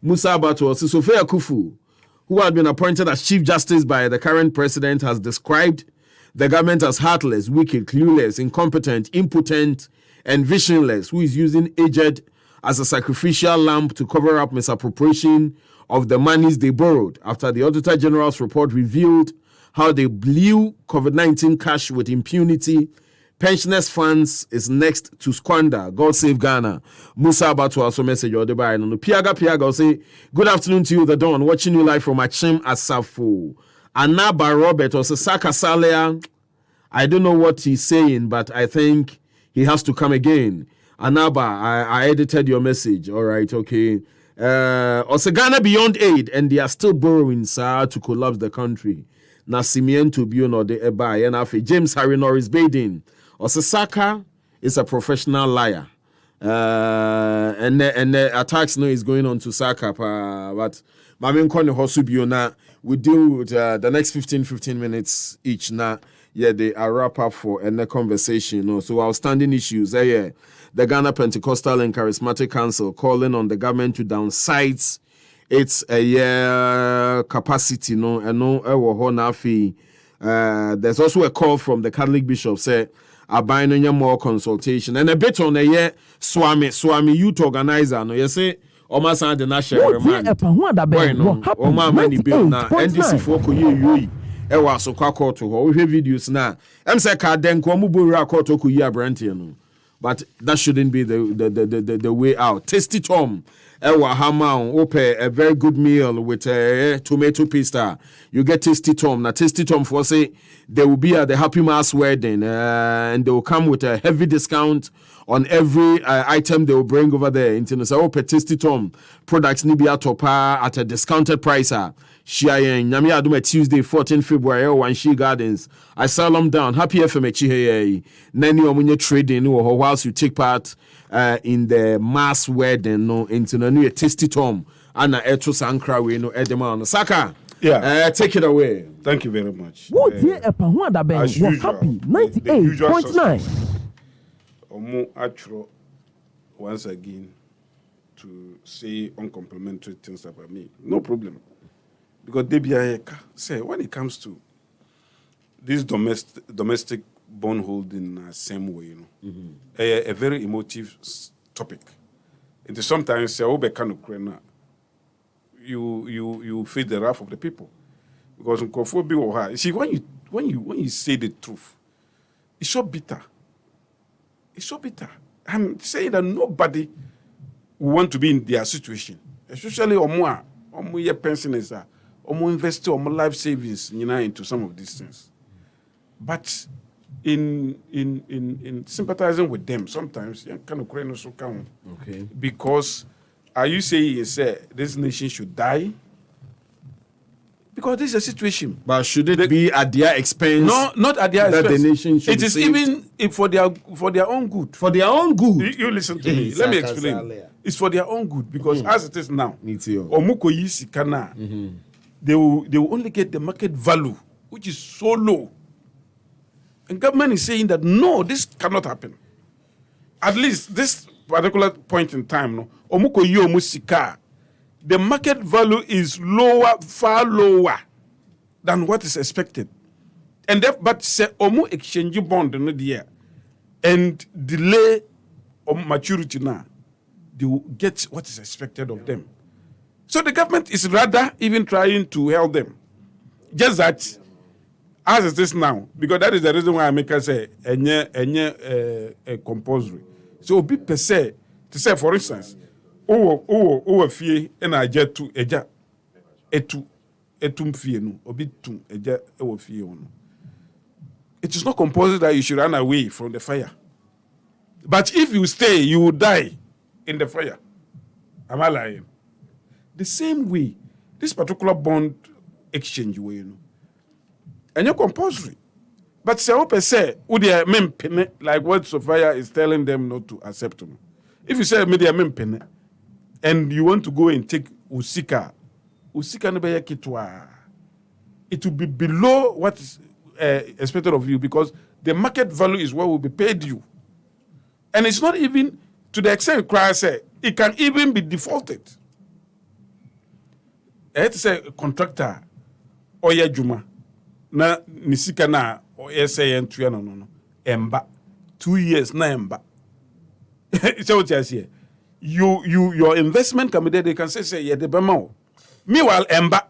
Musa Abatu, or say Sophia Kufu, who had been appointed as Chief Justice by the current president, has described the government as heartless, wicked, clueless, incompetent, impotent, and visionless, who is using aged as a sacrificial lamb to cover up misappropriation of the monies they borrowed after the Auditor General's report revealed how they blew COVID-19 cash with impunity. Pensioners' funds is next to squander. God save Ghana. Musa Abatu also message or the buy. Piaga will say, good afternoon to you, the Don. Watching you live from Achim Asafo. Anaba Robert or Saaka Salia. I don't know what he's saying, but I think he has to come again. Anaba, I edited your message. All right, okay. Also Ghana beyond aid, and they are still borrowing, sir, to collapse the country. Na Simiento Buno de Eba, and James Harry Norris Baden. Also Saaka is a professional liar. And the attacks now is going on to Saaka, but Mamin Kone Hosubiona, we deal with the next 15 minutes each now. Yeah, they are wrap up for the conversation. So outstanding issues. The Ghana Pentecostal and Charismatic Council calling on the government to downsize its capacity. There's also a call from the Catholic bishop say abaining more consultation and a bit on Swami youth organizer. No, you say Omasa the national man. NDC for Ewa so kwa koto ho we videos na em say ka den ko mu bowura koto ko yi abrante no, but that shouldn't be the way out. Tasty Tom ewa hama ope a very good meal with tomato pasta. You get Tasty Tom. Now Tasty Tom for say they will be at the Happy Mass wedding and they will come with a heavy discount on every item they will bring over there. Into so ope Tasty Tom products ni bia topa at a discounted price. Shiayen, Nyami Aduma Tuesday, 14 February, One She Gardens. I sell them down. Happy FMH. Nani Omunye trading or whilst you take part in the mass wedding, no, into the new Tasty Tom. Anna Eto Sankra, we know Edemon. Saaka, take it away. Thank you very much. As usual, happy 98.9. Omo Atro, once again, to say uncomplimentary things about me. No problem. Because say when it comes to this domestic bond holding same way, a very emotive topic. It is sometimes you feel the wrath of the people because see when you say the truth, it's so bitter. It's so bitter. I'm saying that nobody will want to be in their situation, especially omo ye pensioners are. Invest life savings into some of these things. But in sympathizing with them, sometimes you kind of count. Okay. Because are you saying this nation should die? Because this is a situation. But should it be at their expense? No, not at their expense. That the nation should it is saved? Even for their own good. For their own good. You listen to me. Let me explain. It's for their own good because as it is now, they will only get the market value, which is so low. And government is saying that no, this cannot happen. At least this particular point in time, the market value is lower, far lower than what is expected. And but say exchange bond in the year and delay maturity now, they will get what is expected of them. So the government is rather even trying to help them. Just that, as it is now, because that is the reason why I make us say a compulsory. So be per se to say, for instance, fee and I get to etum fee no obi tum eja ewo fee no. It is not compulsory that you should run away from the fire. But if you stay, you will die in the fire. Am I lying? The same way, this particular bond exchange way, and you're compulsory. But say, like what Sophia is telling them not to accept them. If you say media mempene, and you want to go and take usika no be kitwa, it will be below what is expected of you because the market value is what will be paid you, and it's not even to the extent Christ said it can even be defaulted. It's a contractor or ya juma na nisika na or say no emba 2 years na emba. So what I say, your investment can be there. They can say yeah the bema. Meanwhile emba,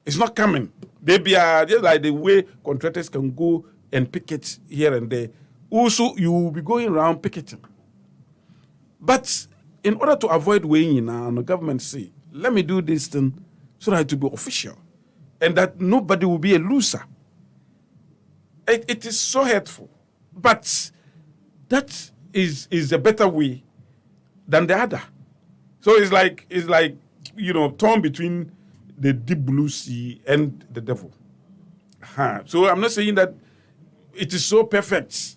it's not coming. They be just like the way contractors can go and picket here and there. Also, you will be going around picketing. But in order to avoid weighing in, the government say, let me do this thing so that it will be official and that nobody will be a loser. It is so hurtful. But that is a better way than the other. So it's like torn between the deep blue sea and the devil. So I'm not saying that it is so perfect.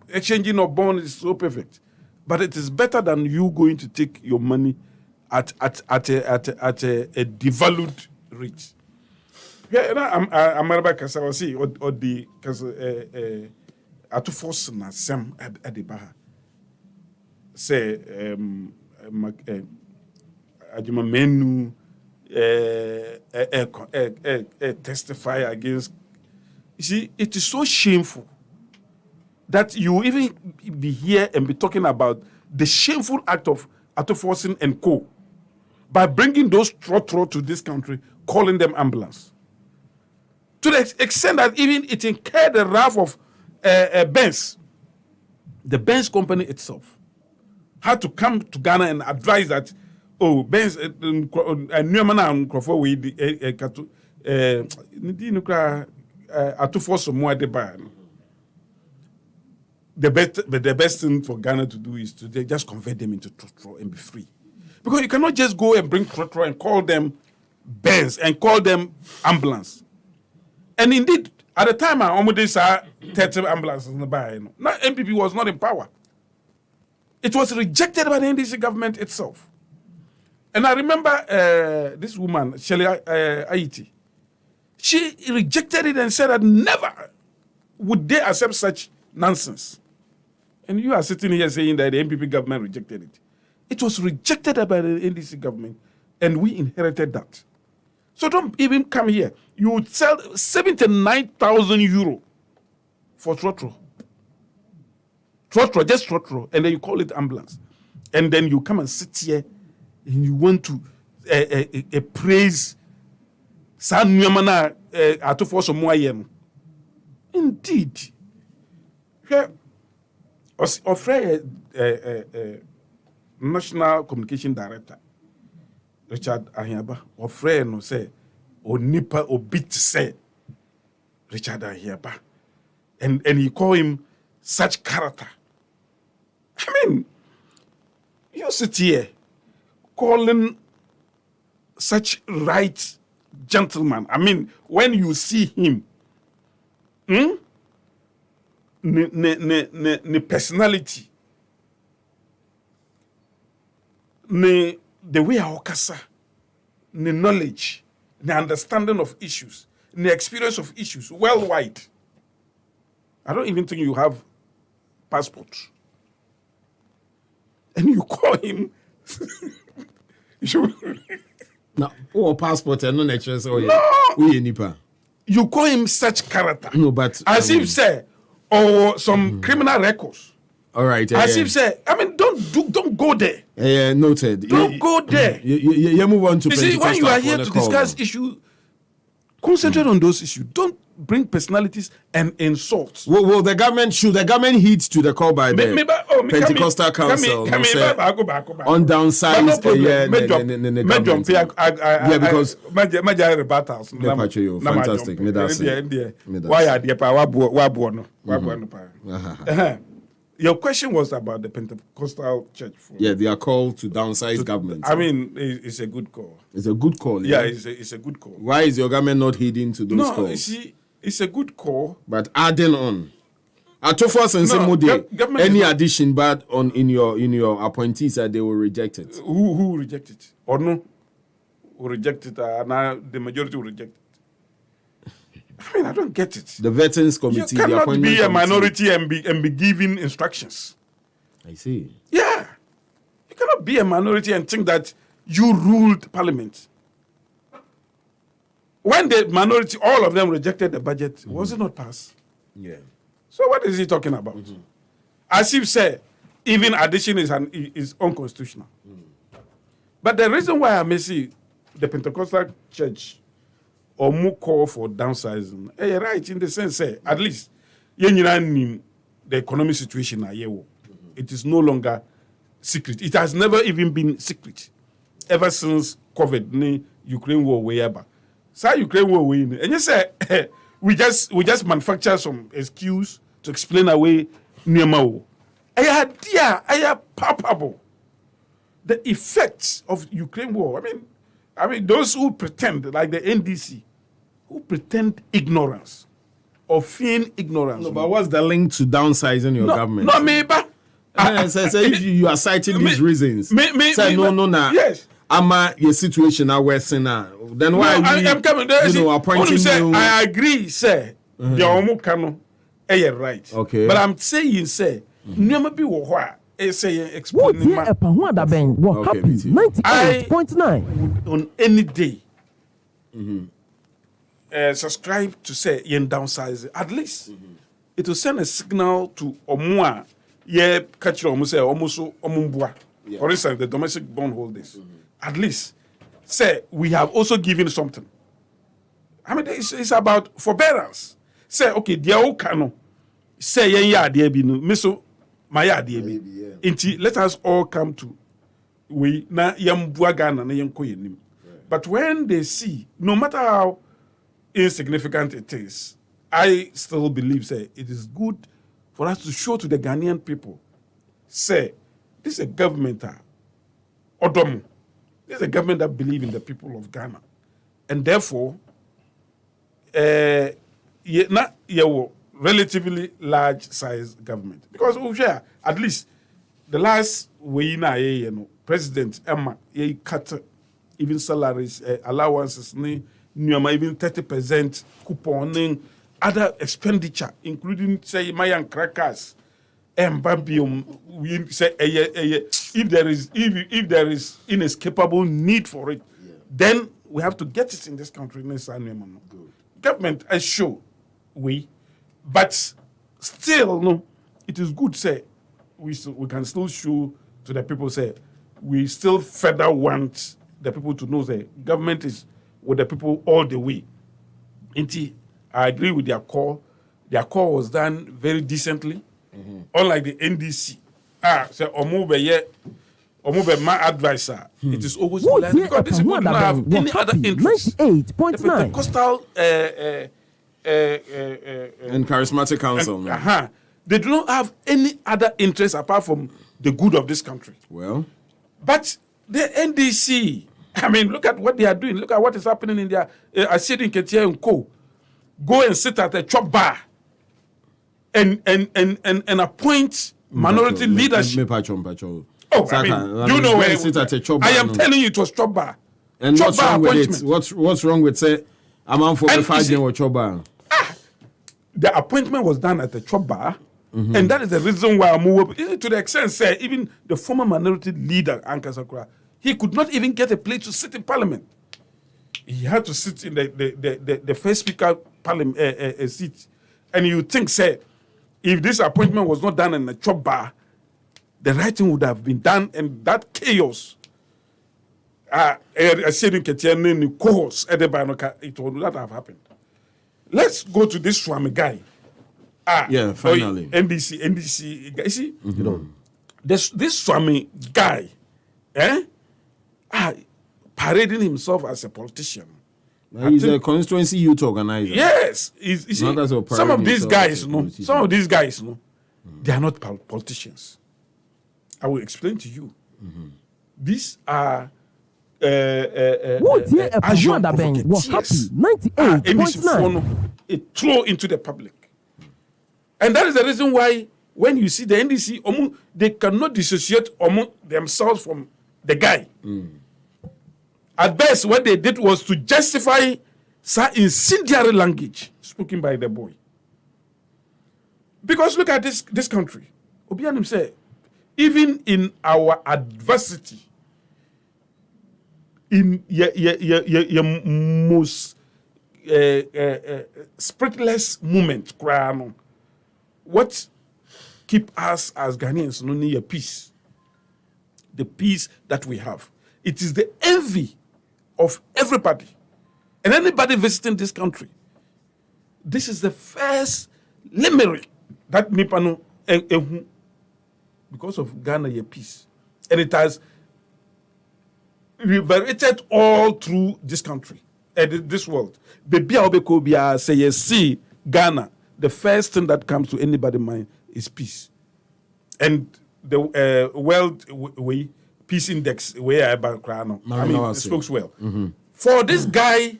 Exchanging of bonds is so perfect, but it is better than you going to take your money at a devalued rate. Yeah, Amaliba kasa wasi or the kasa atu force na sem at the baha. Say ajuma menu testify against. You see, it is so shameful that you even be here and be talking about the shameful act of Atoforcing and co. by bringing those trotro to this country, calling them ambulance. To the extent that even it incurred the wrath of Benz. The Benz company itself had to come to Ghana and advise that, Benz, the best thing for Ghana to do is to just convert them into trotro and be free. Because you cannot just go and bring trotro and call them Benz and call them ambulance. And indeed, at the time, I almost saw 30 ambulances in the bar. NPP was not in power. It was rejected by the NDC government itself. And I remember this woman, Salia Aiti. She rejected it and said that never would they accept such nonsense. And you are sitting here saying that the NPP government rejected it. It was rejected by the NDC government, and we inherited that. So don't even come here. You would sell 79,000 euro for trotro. Trotro, just trotro, and then you call it ambulance. And then you come and sit here and you want to praise San Nyamana Atoforce Moyen. Indeed. Here, National Communication Director, Richard Ahiaba, or friend no say, or nipa or bit say, Richard Ahiaba. And you call him such character. I mean, you sit here calling such right gentleman. I mean, when you see him, the personality, the way I okasa, the knowledge, the understanding of issues, the experience of issues worldwide. I don't even think you have passport. And you call him. No, passport and no lectures. You call him such character. No, but as if say, or some criminal records. All right. As if say, I mean, don't go there. Noted. Don't go there. You move on to. You see, when you are here to discuss issues, concentrate on those issues. Don't bring personalities and insults. Well, the government heed to the call by the Pentecostal Council on downsize. Because fantastic. Why are Your question was about the Pentecostal church. Yeah, they are called to downsize government. I mean, it's a good call. It's a good call. Yeah, it's a good call. Why is your government not heeding to those calls? No, you see, it's a good call. But adding on, any addition, but in your appointees, they will reject it. Who reject it? Or no? Who reject it? Now the majority will reject it. I mean, I don't get it. The Veterans Committee, you cannot the be a minority and be giving instructions. I see. Yeah, you cannot be a minority and think that you ruled Parliament. When the minority, all of them rejected the budget, was it not passed? Yeah. So what is he talking about? As if say, even addition is unconstitutional. But the reason why I may see the Pentecostal church or more call for downsizing, right, in the sense, say, at least, the economic situation, it is no longer secret. It has never even been secret ever since COVID, the Ukraine war, wherever. So Ukraine war, and you say, we just manufacture some excuse to explain away Niamao. I am palpable. The effects of Ukraine war. I mean, those who pretend, like the NDC, who pretend ignorance or feign ignorance. No, but what's the link to downsizing your government? No, maybe. So if you are citing these reasons, say no. Yes. Your situation now worsening now. Then why I'm coming there. Appointing you? I agree, sir. The Omukano, right. Okay. But I'm saying, sir, never be what say What explain. year Pahwada Ben? What Okay, happy? me too. 98.9. On any day, subscribe to say yen downsize. At least it will send a signal to Omua. Yeah, catch your almost omumbua. For instance, the domestic bondholders. At least say we have also given something. I mean, it's about forbearance. Say, okay, dear Okano, say, yeah, dear Binu, Miso, Maya, dear Inti, let us all come to we na yam buagana na yam koyenim. But when they see, no matter how insignificant it is, I still believe, say, it is good for us to show to the Ghanaian people, say, this is a government, Odomu. This is a government that believes in the people of Ghana. And therefore, relatively large size government. Because we share, at least, the last way President Emma, he cut even salaries, allowances, even 30% couponing, other expenditure, including, say, Mayan crackers, and Bambium, we say, if there is inescapable need for it, then we have to get it in this country. Government, I show but still, no, it is good, say, we can still show to the people, say, we still further want the people to know that government is with the people all the way. I agree with their call. Their call was done very decently, unlike the NDC. So Omube, my advisor, it is always What year because this people do not have any other interest. 98.9. The Pentecostal and charismatic council. they do not have any other interest apart from the good of this country. Well, But the NDC, I mean, look at what they are doing. Look at what is happening in their Asiri Ketia and Co. Go and sit at a chop bar and appoint minority leadership. Oh, Saaka, I mean, you know where sit at a chop bar, I am telling you, it was chop bar. And Chop what's bar wrong with it? appointment. What's wrong with say I'm on for And the you see- 5 or chop bar? The appointment was done at the chop bar, and that is the reason why to the extent, say, even the former minority leader, Anka Sakura, he could not even get a place to sit in parliament. He had to sit in the first speaker parliament seat. And you think, say, if this appointment was not done in the chop bar, the right thing would have been done, and that chaos, it would not have happened. Let's go to this Swami guy. Yeah, finally. NDC guy. See, this Swami guy, parading himself as a politician. He's a constituency youth organizer. Yes, you see, Not as a some of parade these himself guys, as a politician. some of these guys, They are not politicians. I will explain to you. These are agents provocateurs. 98.9. It throw into the public. And that is the reason why when you see the NDC, they cannot dissociate themselves from the guy. At best, what they did was to justify incendiary language spoken by the boy. Because look at this country. Obianim said, even in our adversity, in your most spiritless moment, what keep us as Ghanaians only a peace. The peace that we have. It is the envy of everybody and anybody visiting this country. This is the first limerick that Nipano because of Ghana your peace. And it has reverberated all through this country and this world. Baby say you see Ghana, the first thing that comes to anybody's mind is peace. And the World Peace Index where it speaks well. For this guy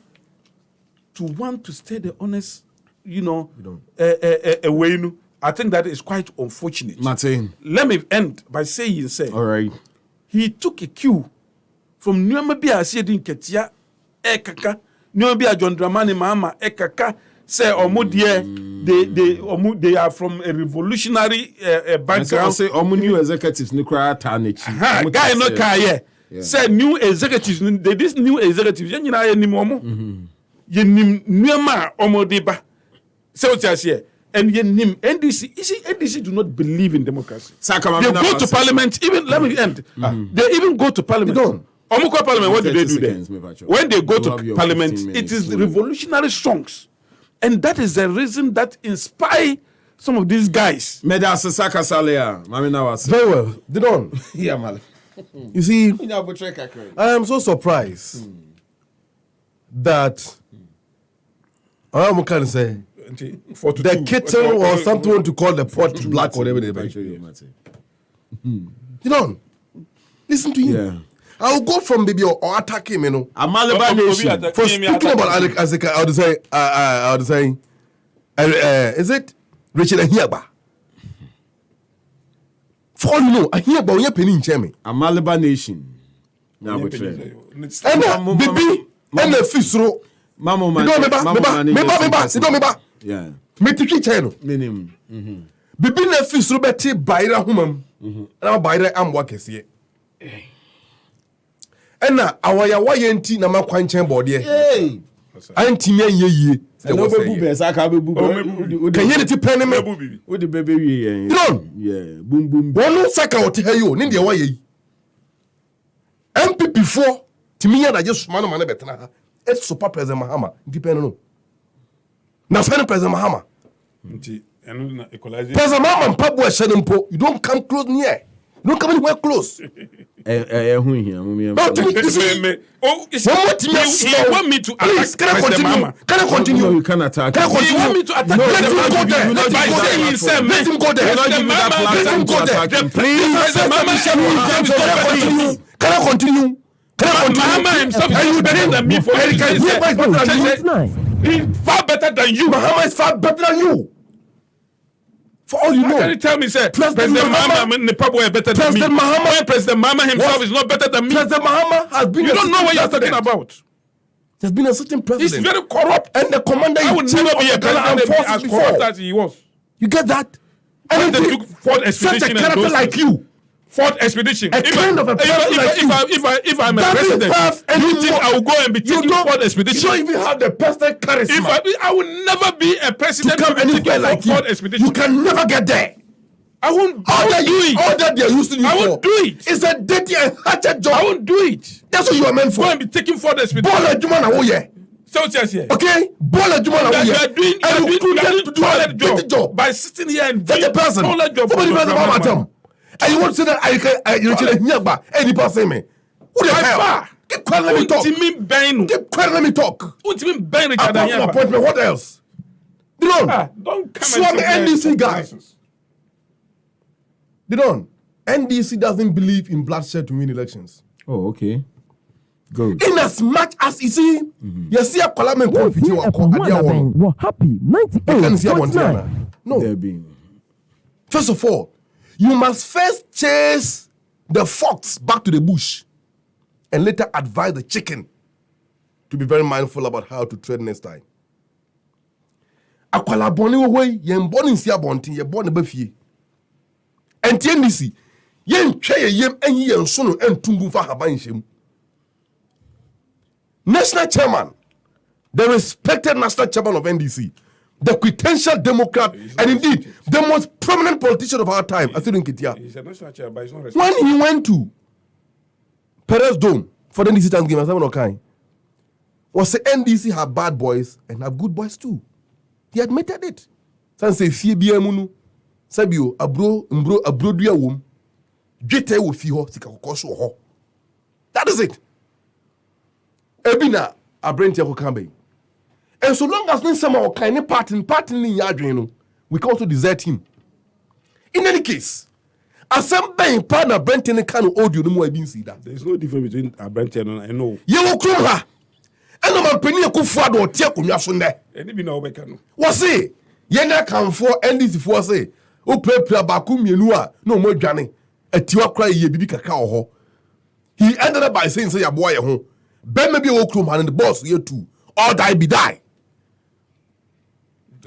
to want to stay the honest, way, I think that is quite unfortunate. Martin. Let me end by saying, all right. He took a cue from Nyamabia Sedin Ketia Ekaka, Nyamabia John Dramani Mama Ekaka, say they are from a revolutionary background. Say new executives Nukra Tanich. Guy no kaye. Say new executives, this new executives, you know, you Nyama Omodiba. Say what I say. And NDC, you see, NDC do not believe in democracy. Saaka, they go to parliament, even, let me end. They even go to parliament. Parliament, what do they do there? When they go to parliament, it is revolutionary songs. And that is the reason that inspire some of these guys. Medasa Saaka Salia, very well. They don't. Yeah, man. You see, I am so surprised that I am kind of say the kettle or something to call the pot black or whatever they might show you. You know, listen to him. Yeah. I'll go from baby or attack him, Amaliba Nation. For speaking about Azeka, I would say, is it Richard Ahiaba? For all you know, Ahiaba, you're penning Chemi. Amaliba Nation. Now, and baby, and the Fisro. Mama, yeah. Metiki channel. Minimum. Bibi na Fisro beti bayra humam. Na bayra amwakes ye. Ena awaya wayenti na makwanchen bode. Hey. Antimi ye. No be Saaka be bu. Can you pen me? With the baby ye. Yeah. Boom boom. One Saaka o te hayo ni de waye. NPP 4 timi ya na just man betena. It's super President Mahama. Depend no. Na friend President Mahama. President Mahama and Pablo Shenempo, you don't come close near. You don't come anywhere close. He want me to please, can I continue? Can I continue? No, you can attack. Can I continue? He want me to attack. Let him go there. Let him go there. Let him go there. Please. Can I continue? Mahama himself is better than me for he's far better than you. Mahama is far better than you. For all you know. Can you tell me, sir? President Mahama and Nepabo are better than me. President Mahama himself is not better than me. President Mahama has been. You don't know what you're talking about. There's been a certain president. He's very corrupt. And the commander I would never be a president as corrupt as he was. You get that? And they took Ford Expedition. Such a character like you. Ford Expedition. A kind of a person like you. If I'm a president, you think I will go and be taking Ford Expedition? You don't even have the personal charisma. I will never be a president to come anywhere like Ford Expedition. You can never get there. I won't do it. All that they're using you for. I won't do it. It's a dirty and hatchet job. I won't do it. That's what you are meant for. Go and be taking Ford Expedition. Ball a Juma na woye. So what you're okay? Ball a Juma na woye. You are doing toilet job by sitting here and doing toilet job. And you want to say that I can hear about any person me? Who the hell? Keep quiet, let me talk. Keep quiet, let me talk. Apart from appointment, what else? Don't come Swami NDC guy. They don't. NDC doesn't believe in bloodshed to win elections. Oh, okay. Good. In as much as you see, you see a parliament conflict. We're happy. 98.9. No. There being. First of all, you must first chase the fox back to the bush and later advise the chicken to be very mindful about how to trade next time. Akwala boni wo yen boni nsi abonten ye boni ba fie. Enti NDC yen twa ye yem anyi yen so no entungu fa haban hyem. National chairman, the respected national chairman of NDC, the quintessential Democrat, and indeed the most prominent politician of our time, Asiru Nketia. He's a national chair, but he's not When he went to Perez Dome for the NDC Thanksgiving, Simon Okai, was the NDC have bad boys and have good boys too. He admitted it. San say fie bia mu no sabio abro dua wom dwete wo fi ho sika kokoso ho. That is it. Ebina abrenti ko kambe. And so long as Ninsema or kind part in ni yadwin, we can also desert him. In any case, as some bang partner Brenton can audio no more being see that. There is no difference between Brenton and I know. You will come her. And no man penny ku fado or tia kunya so nde. Any be no beka no. What say? Yena kan for NDC for say. O play baku mienu a no mo dwane. Atiwa kra ye bibi kaka ho. He ended up by saying say ya boy ho. Ben maybe o krum and the boss here too. Or die be die.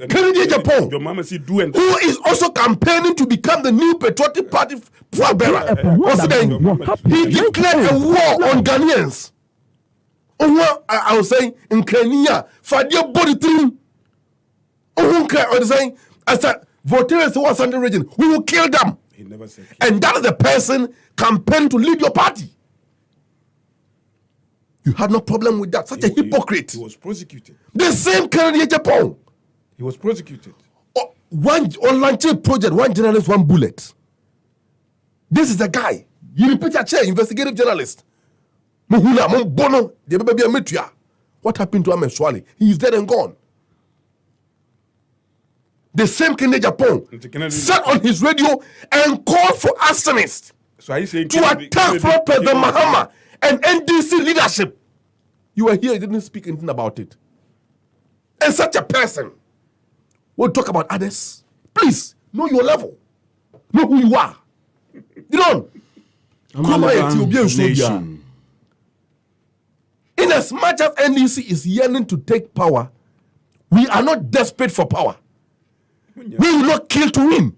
Kennedy Japan, your mama see do and who is also campaigning to become the new patriotic party flag bearer. He declared a war on Ghanaians. I was saying in Kenya, Fadia body trim. I was saying, as a voters who are Sunday region, we will kill them. he never said kill. And that is the person campaigning to lead your party. You had no problem with that. Such a hypocrite. He was prosecuted. The same Kennedy Japan. He was prosecuted. One launching project, one journalist, one bullet. This is the guy. You repeat your chair, investigative journalist. Muhula, Mumbono, the baby Ametria. What happened to Ameswali? He is dead and gone. The same Kennedy Japan sat on his radio and called for arsonists So are you saying to attack for President Mahama and NDC leadership. You were here, you didn't speak anything about it. And such a person will talk about others. Please, know your level. Know who you are. You don't. Nation. In as much as NDC is yearning to take power, we are not desperate for power. We will not kill to win.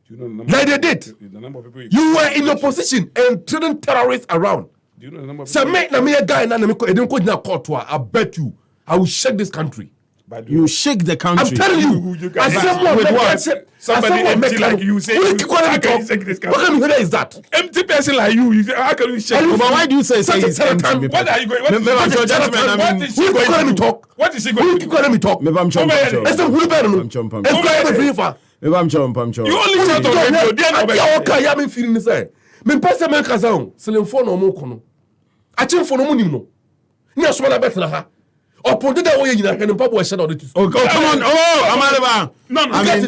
Do you know the number, Like they did. the number of people You were in opposition and treating terrorists around. Do you know the number of Say, people? make na guy na me court. I bet you, I will shake this country. You shake the country. I'm telling You you. guys- As someone with make what? as Somebody someone empty make like you say What you- can you how can talk? you shake this What kind of hear is that? Empty person like you say, how can you shake? Are you- But why do you say Such a he's empty? terrible- What are you going? What is Maybe I'm what sure is- gentlemen, I what mean, is who he you going calling to me do? talk? What is he Who going you to do? calling me talk? Maybe I'm chump. I said, who you better know? I'm chump. And cry me free for. Maybe I'm chump. You only shout on radio. They are not Yeah, okay, yeah, me feeling this. Me pese me kasa on. Selling phone no mo kono. Achim phone no mo nim no. Ni asoma na better ha. Oponde da wo ye nyina hwene mpapo ehye na odi. Oh, come on. Oh, Amaliba. No, no. I mean,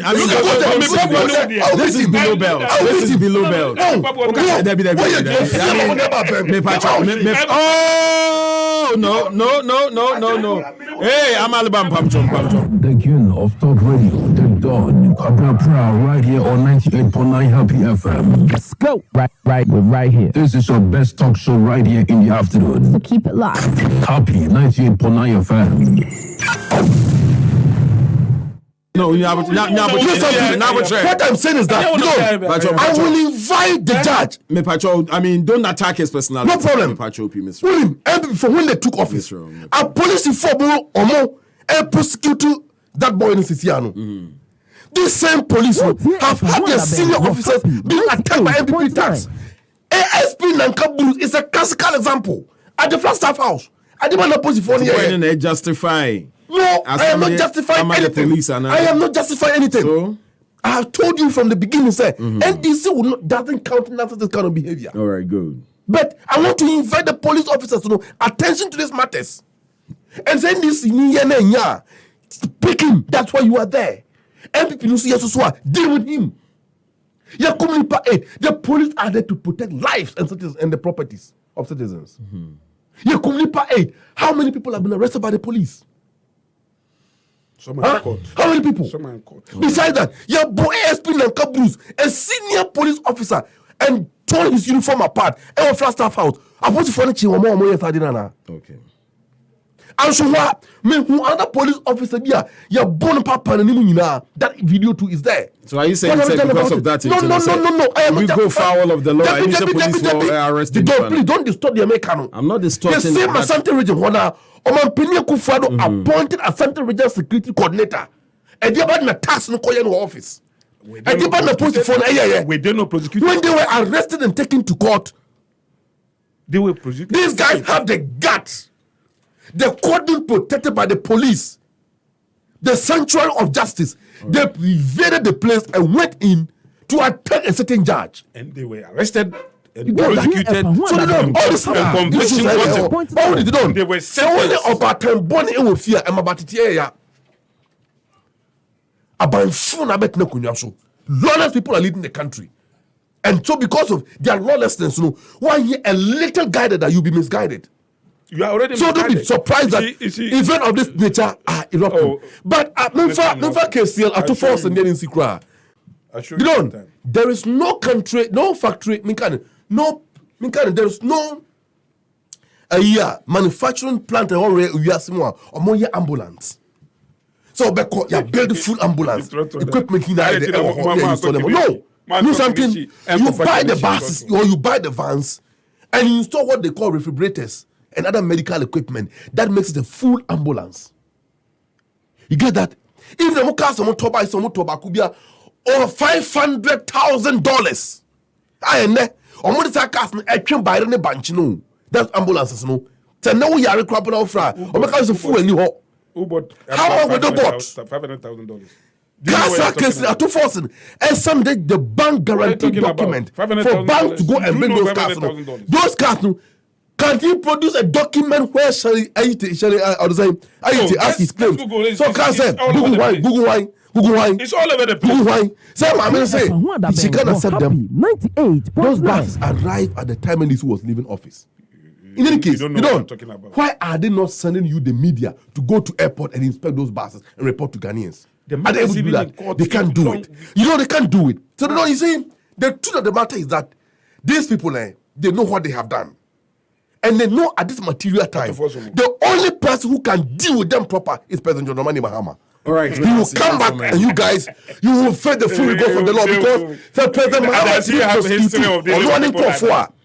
this is below belt. This is below belt. Oh, no. Hey, Amaliba, pam. The king of talk radio, the Don Kwabena Prah, right here on 98.9 Happy FM. Let's go. We're right here. This is your best talk show right here in the afternoon. So keep it locked. Happy 98.9 FM. No, you have What I'm saying is that, I will invite the judge. Me patrol. I mean, don't attack his personality. No problem. Me patrol, Mr. William, and for when they took office, Yes, sir. a police for Omo and prosecute that boy in Siciano. These same police have had their senior officers being attacked by NPP tax. ASP Nankaburu is a classical example. At the Flag Staff House, I didn't want to post it for They justify. No, I am not justifying anything. I am not justifying anything. So? I have told you from the beginning, sir, NDC will not, doesn't countenance this kind of behavior. All right, good. But I want to invite the police officers to know attention to these matters. And say NDC, speaking, that's why you are there. NPP, deal with him. Yeah, community aid. The police are there to protect lives and citizens and the properties of citizens. Yeah, community aid. How many people have been arrested by the police? Some are in court. How many people? Some are in court. Besides that, your boy ASP Nanka Bruce, a senior police officer, and torn his uniform apart. And a flat staff house. I want to find a Okay. And so what? Me who other police officer there? Your born papa and that video too is there. So are you saying because of that? No. We go foul of the law. And you say police were arrested. Please don't distort the American. I'm not distorting. The same Asante region. Oman Pinia Kufado appointed Asante region security coordinator. And they had a task in the office. And they had a post for we did not prosecute. When they were arrested and taken to court, They were prosecuted. these guys have the guts. The cordon protected by the police, the sanctuary of justice. They invaded the place and went in to attack a certain judge. And they were arrested and Go, prosecuted. so they don't all this and conviction wanted. all they done. They were say only sentenced. about 10 born in fear and about it here. About phone about no kunyaso. Lawless people are leading the country. And so because of their lawlessness, why you a little guided that you be misguided. You are already So don't be misguided. surprised that events of this nature are erupting. Oh, But never KCL at force and getting secret. You don't. There is no country, no factory, there is no manufacturing plant or more ambulance. So you build full ambulance equipment in No. Do something. You buy the buses or you buy the vans and you install what they call refrigerators and other medical equipment that makes it a full ambulance. You get that? If the car someone to buy some tobacco over $500,000. I ne or more than cars I can buy any bunch no. That ambulances no. So now we are crapping out fra or make us a fool and you how much we do bought? $500,000. Gas case at 2,000 and someday the bank guarantee document for bank to go and bring those cars. Those cars can he produce a document where shall I ask his claim? So can say Google why. It's all over the place. Google why. Say I mean say she can accept them. 98. Those buses arrived at the time when this was leaving office. In any case, you don't know what I'm talking about. Why are they not sending you the media to go to airport and inspect those buses and report to Ghanaians? Are they able to do that? They can't do it. They can't do it. So you see, the truth of the matter is that these people, they know what they have done. And they know at this material time, the only person who can deal with them proper is President John Dramani Mahama. All right. He will come back and you guys, you will face the full regard from the law because the President Mahama is running for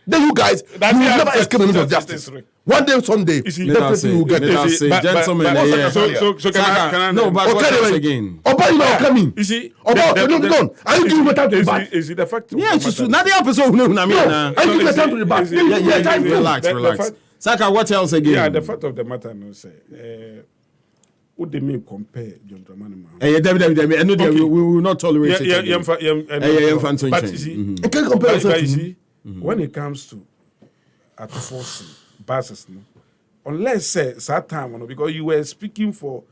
then you guys, you will never escape the of justice. One day, someday, definitely you will get it. Gentlemen, so can I no, but what again? Oba, you are coming. You see, Oba, no. Are you giving me time to the back? is it the fact? Yeah, it's not the episode. No, Are you giving me time to the back? Yeah, relax. Saaka, what else again? Yeah, the fact of the matter, no say. What they mean compare John Dramani Mahama? We will not tolerate it. But you see, when it comes to forcing buses, unless say that time, because you were speaking for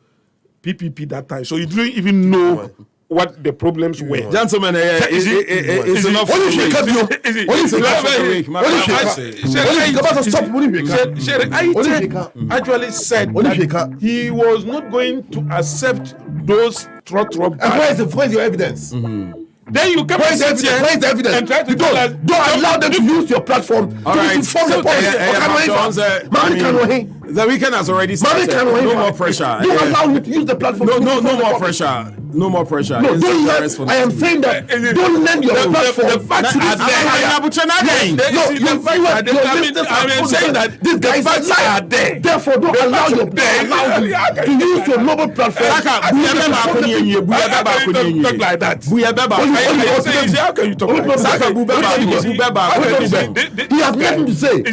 PPP that time, so you didn't even know what the problems were. Gentlemen, it's enough. Actually said that he was not going to accept those trot. And where's your evidence? Then you come Where's the evidence? and try to don't allow them to use your platform to inform the policy. The weekend has already started. No more pressure. Don't allow you to use the platform. No more pressure. No more pressure. No, don't learn. I am saying that don't lend your platform. The fact is I'm saying that these guys are there. Therefore, don't allow you to use your noble platform. Talk like that. How can you talk like that? He has nothing to say.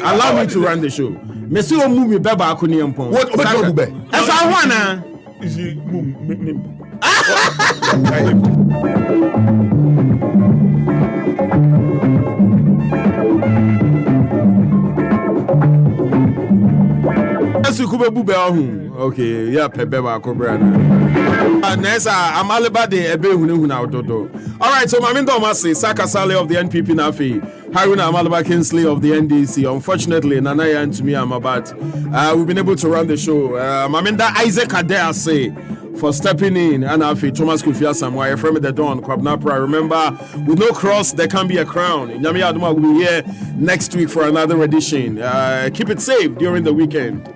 Allow me to run the show. Messi o move me beba akuni empon. What Bube? Esa hwana. Is he next week ube bube ahụ. Okay, yeah, pebe ba kobra na. Next Amaliba de ebe huna ododo. All right, so Mamindo Omasi, Saaka Salia of the NPP Nafi, Haruna Amaliba Kingsley of the NDC. Unfortunately, Nanaya and to me I'm about. We've been able to run the show. Maminda Isaac Adair say for stepping in, and Afi Thomas Kufia Samway from the Don Kwabena Prah. Remember, with no cross there can be a crown. Nyami Aduma will be here next week for another edition. Keep it safe during the weekend.